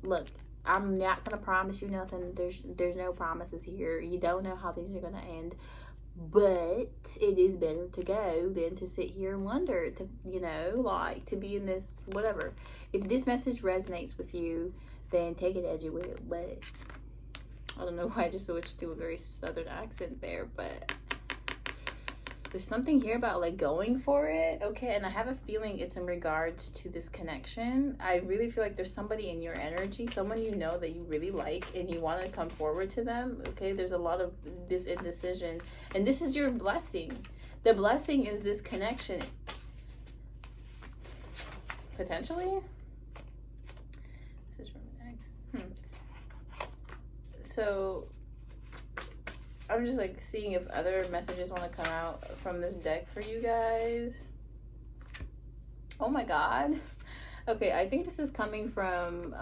look, I'm not gonna promise you nothing. There's no promises here. You don't know how these are gonna end, but it is better to go than to sit here and wonder. To like to be in this whatever. If this message resonates with you, then take it as you will. But I don't know why I just switched to a very southern accent there, but there's something here about like going for it. Okay, and I have a feeling it's in regards to this connection. I really feel like there's somebody in your energy, someone you know that you really like and you want to come forward to them. Okay, there's a lot of this indecision, and this is your blessing. The blessing is this connection. Potentially. This is from an ex. So I'm just like seeing if other messages want to come out from this deck for you guys. Oh my god. Okay, I think this is coming from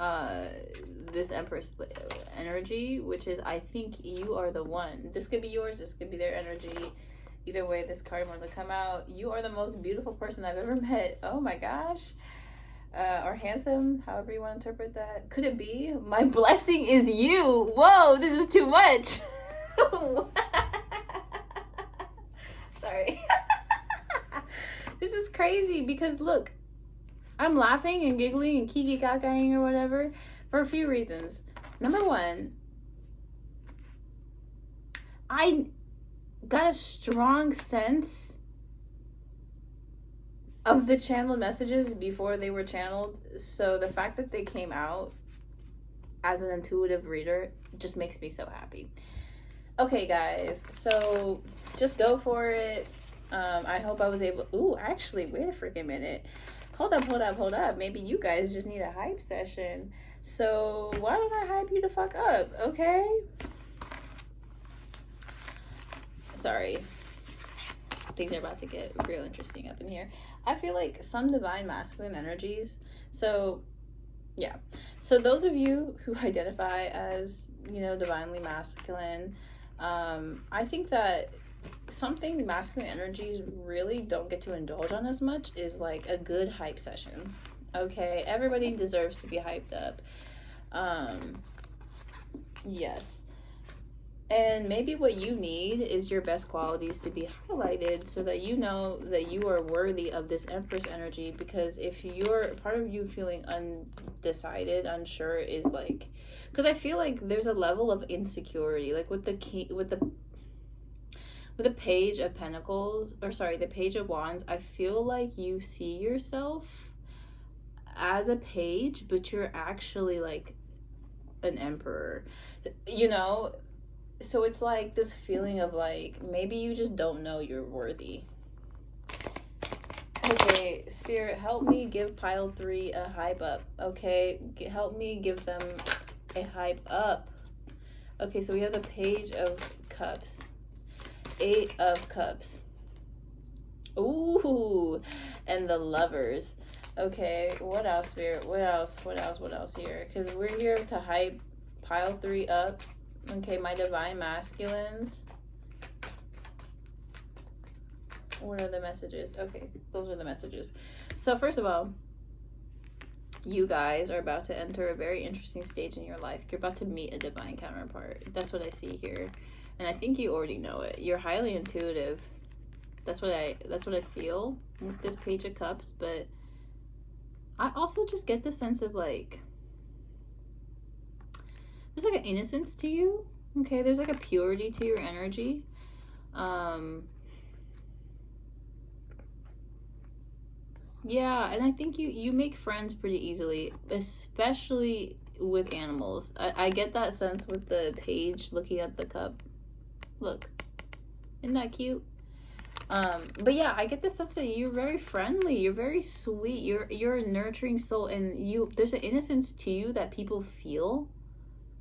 this Empress energy, which is, I think you are the one. This could be yours, this could be their energy. Either way, this card wanted to come out. You are the most beautiful person I've ever met. Oh my gosh. Or handsome, however you want to interpret that. Could it be? My blessing is you. Whoa, this is too much. Sorry. This is crazy because look, I'm laughing and giggling and kiki kakaing or whatever for a few reasons. Number one, I got a strong sense of the channeled messages before they were channeled. So the fact that they came out as an intuitive reader just makes me so happy. Okay, guys, so just go for it. I hope I was able... Ooh, actually, wait a freaking minute. Hold up. Maybe you guys just need a hype session. So why don't I hype you the fuck up, okay? Sorry. Things are about to get real interesting up in here. I feel like some divine masculine energies. So, yeah. So those of you who identify as, divinely masculine, I think that something masculine energies really don't get to indulge on as much is like a good hype session. Okay, everybody deserves to be hyped up. Yes. And maybe what you need is your best qualities to be highlighted so that you know that you are worthy of this Empress energy. Because if you're part of you feeling undecided, unsure, is like, because I feel like there's a level of insecurity, like with the key, with the Page of Pentacles, or sorry, the Page of Wands. I feel like you see yourself as a page, but you're actually like an emperor, you know. So it's like this feeling of like, maybe you just don't know you're worthy. Okay, Spirit, help me give pile 3 a hype up. Okay, help me give them a hype up. Okay, so we have the Page of Cups, 8 of Cups. Ooh, and the Lovers. Okay, what else, Spirit? What else here? Because we're here to hype pile 3 up. Okay, my Divine Masculines. What are the messages? Okay, those are the messages. So first of all, you guys are about to enter a very interesting stage in your life. You're about to meet a divine counterpart. That's what I see here. And I think you already know it. You're highly intuitive. That's what I feel with this Page of Cups, but I also just get the sense of like, there's like an innocence to you. Okay, there's like a purity to your energy. Yeah, and I think you make friends pretty easily, especially with animals. I get that sense with the page looking at the cup. Look, isn't that cute? But yeah, I get the sense that you're very friendly, you're very sweet, you're a nurturing soul, and there's an innocence to you that people feel.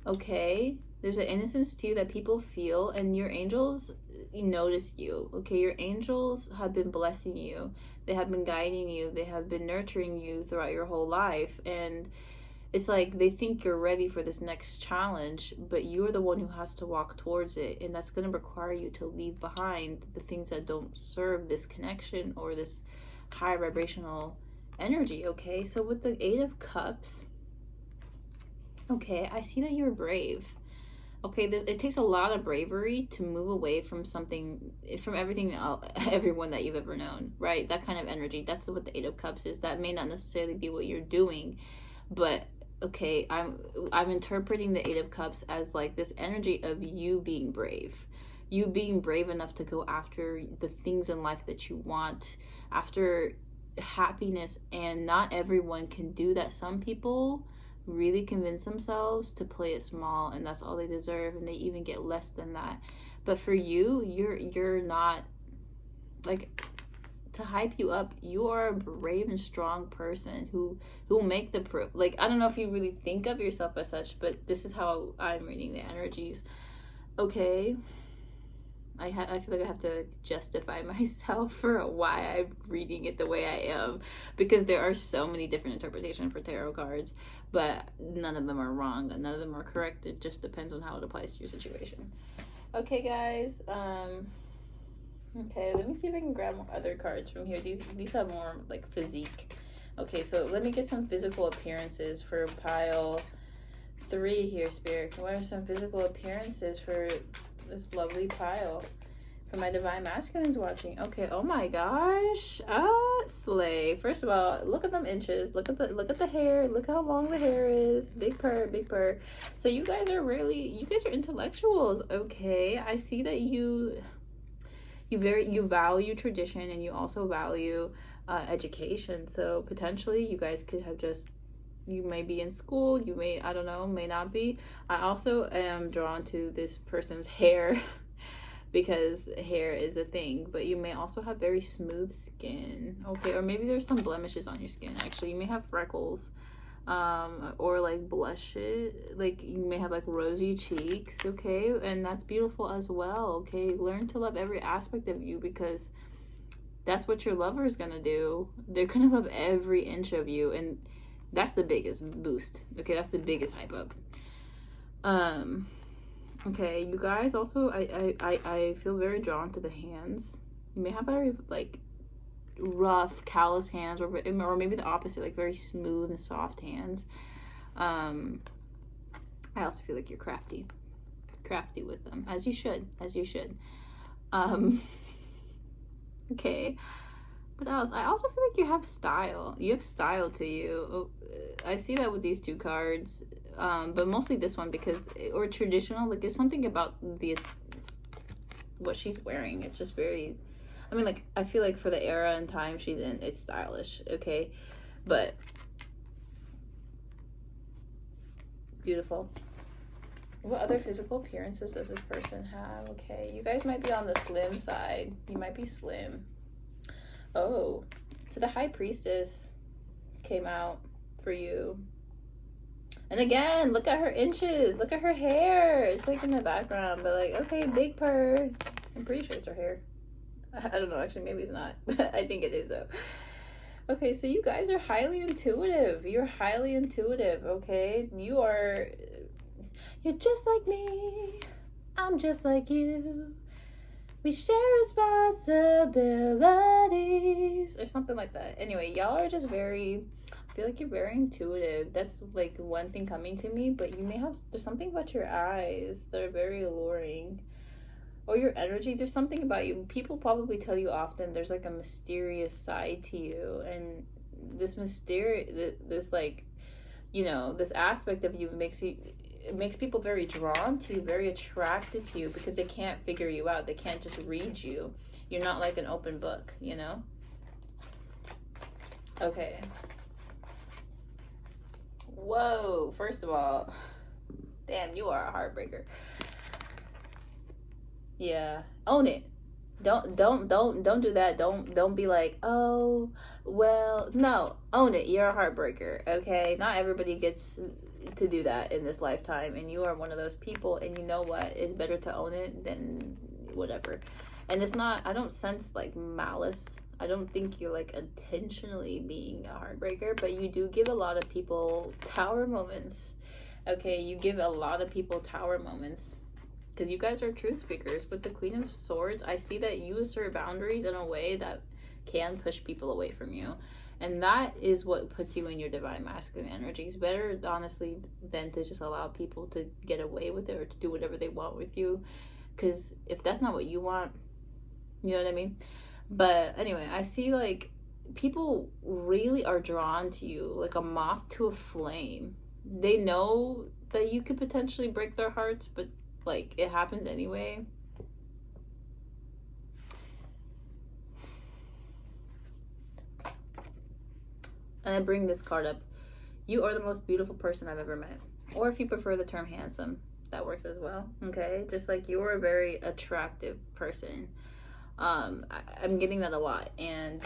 Okay, there's an innocence to you that people feel, and your angels notice you. Okay, your angels have been blessing you, they have been guiding you, they have been nurturing you throughout your whole life, and it's like they think you're ready for this next challenge, but you're the one who has to walk towards it, and that's going to require you to leave behind the things that don't serve this connection or this high vibrational energy. Okay, so with the 8 of Cups, okay, I see that you're brave. Okay, it takes a lot of bravery to move away from something, from everything, everyone that you've ever known, right? That kind of energy. That's what the 8 of Cups is. That may not necessarily be what you're doing, but okay, I'm interpreting the 8 of Cups as like this energy of you being brave. You being brave enough to go after the things in life that you want, after happiness, and not everyone can do that. Some people really convince themselves to play it small, and that's all they deserve, and they even get less than that. But for you, you're not, like, to hype you up, you are a brave and strong person who will make the proof. Like, I don't know if you really think of yourself as such, but this is how I'm reading the energies. Okay, I feel like I have to justify myself for why I'm reading it the way I am, because there are so many different interpretations for tarot cards, but none of them are wrong, none of them are correct. It just depends on how it applies to your situation. Okay, guys. Okay, let me see if I can grab more other cards from here. These have more like physique. Okay, so let me get some physical appearances for pile 3 here, Spirit. What are some physical appearances for this lovely pile for my Divine Masculines watching? Okay, oh my gosh, slay. First of all, look at them inches. Look at the hair. Look how long the hair is. Big purr, big purr. So you guys are intellectuals. Okay, I see that you value tradition, and you also value education. So potentially you guys could have you may be in school, you may, I don't know, may not be. I also am drawn to this person's hair because hair is a thing, but you may also have very smooth skin. Okay, or maybe there's some blemishes on your skin. Actually, you may have freckles, or like blushes, like you may have like rosy cheeks. Okay, and that's beautiful as well. Okay, learn to love every aspect of you, because that's what your lover is gonna do. They're gonna love every inch of you, and that's the biggest boost. Okay, that's the biggest hype up. Okay, you guys also, I feel very drawn to the hands. You may have very like rough, callous hands, or maybe the opposite, like very smooth and soft hands. I also feel like you're crafty. crafty with them, as you should, okay, what else? I also feel like you have style. You have style to you. I see that with these two cards, but mostly this one, because, or traditional, like there's something about what she's wearing. It's just very, I mean, like, I feel like for the era and time she's in, it's stylish, okay? But beautiful. What other physical appearances does this person have? Okay, you guys might be on the slim side. You might be slim. Oh, so the High Priestess came out for you. And again, look at her inches. Look at her hair. It's like in the background, but like, okay, big purr. I'm pretty sure it's her hair. I don't know, actually, maybe it's not. I think it is, though. Okay, so you guys are highly intuitive. You're highly intuitive, okay? You're just like me. I'm just like you. We share responsibilities. Or something like that. Anyway, y'all are just very, I feel like you're very intuitive. That's like one thing coming to me, but you may have, there's something about your eyes that are very alluring. Or your energy, there's something about you. People probably tell you often there's like a mysterious side to you, and this this like, you know, this aspect of you makes people very drawn to you, very attracted to you, because they can't figure you out. They can't just read you. You're not like an open book, you know? Okay. Whoa, first of all, damn, you are a heartbreaker. Yeah, own it. Don't do that. Don't be like, oh, well, no, own it. You're a heartbreaker, okay? Not everybody gets to do that in this lifetime, and you are one of those people. And you know what? It's better to own it than whatever. And it's not, I don't sense like malice. I don't think you're like intentionally being a heartbreaker, but you do give a lot of people tower moments. Okay, you give a lot of people tower moments. Because you guys are truth speakers. With the Queen of Swords, I see that you assert boundaries in a way that can push people away from you. And that is what puts you in your divine masculine energy. It's better, honestly, than to just allow people to get away with it or to do whatever they want with you. Because if that's not what you want, you know what I mean? But anyway, I see like people really are drawn to you like a moth to a flame. They know that you could potentially break their hearts, but like it happens anyway. And I bring this card up. You are the most beautiful person I've ever met. Or if you prefer the term handsome, that works as well. Okay, just like you're a very attractive person. I'm getting that a lot, and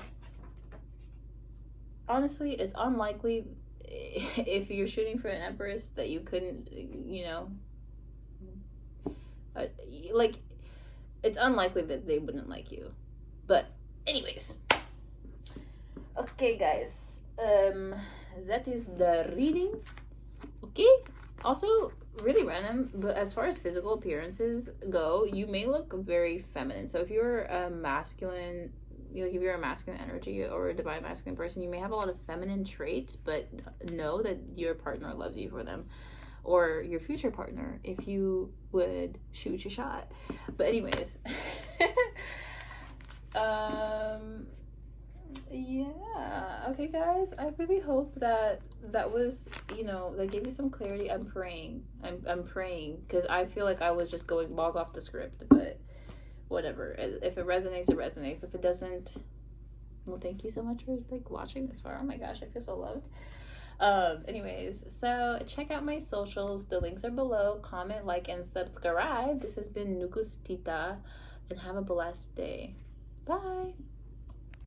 honestly, it's unlikely if you're shooting for an empress that you couldn't, you know, like, it's unlikely that they wouldn't like you. But anyways, okay guys, that is the reading. Okay, also really random, but as far as physical appearances go, you may look very feminine. So if you're a masculine, like if you're a masculine energy or a divine masculine person, you may have a lot of feminine traits, but know that your partner loves you for them, or your future partner, if you would shoot your shot. But anyways, yeah, okay guys, I really hope that was, you know, that gave you some clarity. I'm praying, because I feel like I was just going balls off the script, but whatever. If it resonates, it resonates. If it doesn't, well, thank you so much for like watching this far. Oh my gosh, I feel so loved. Anyways, so check out my socials. The links are below. Comment, like, and subscribe. This has been Nukus Tita, and have a blessed day. Bye.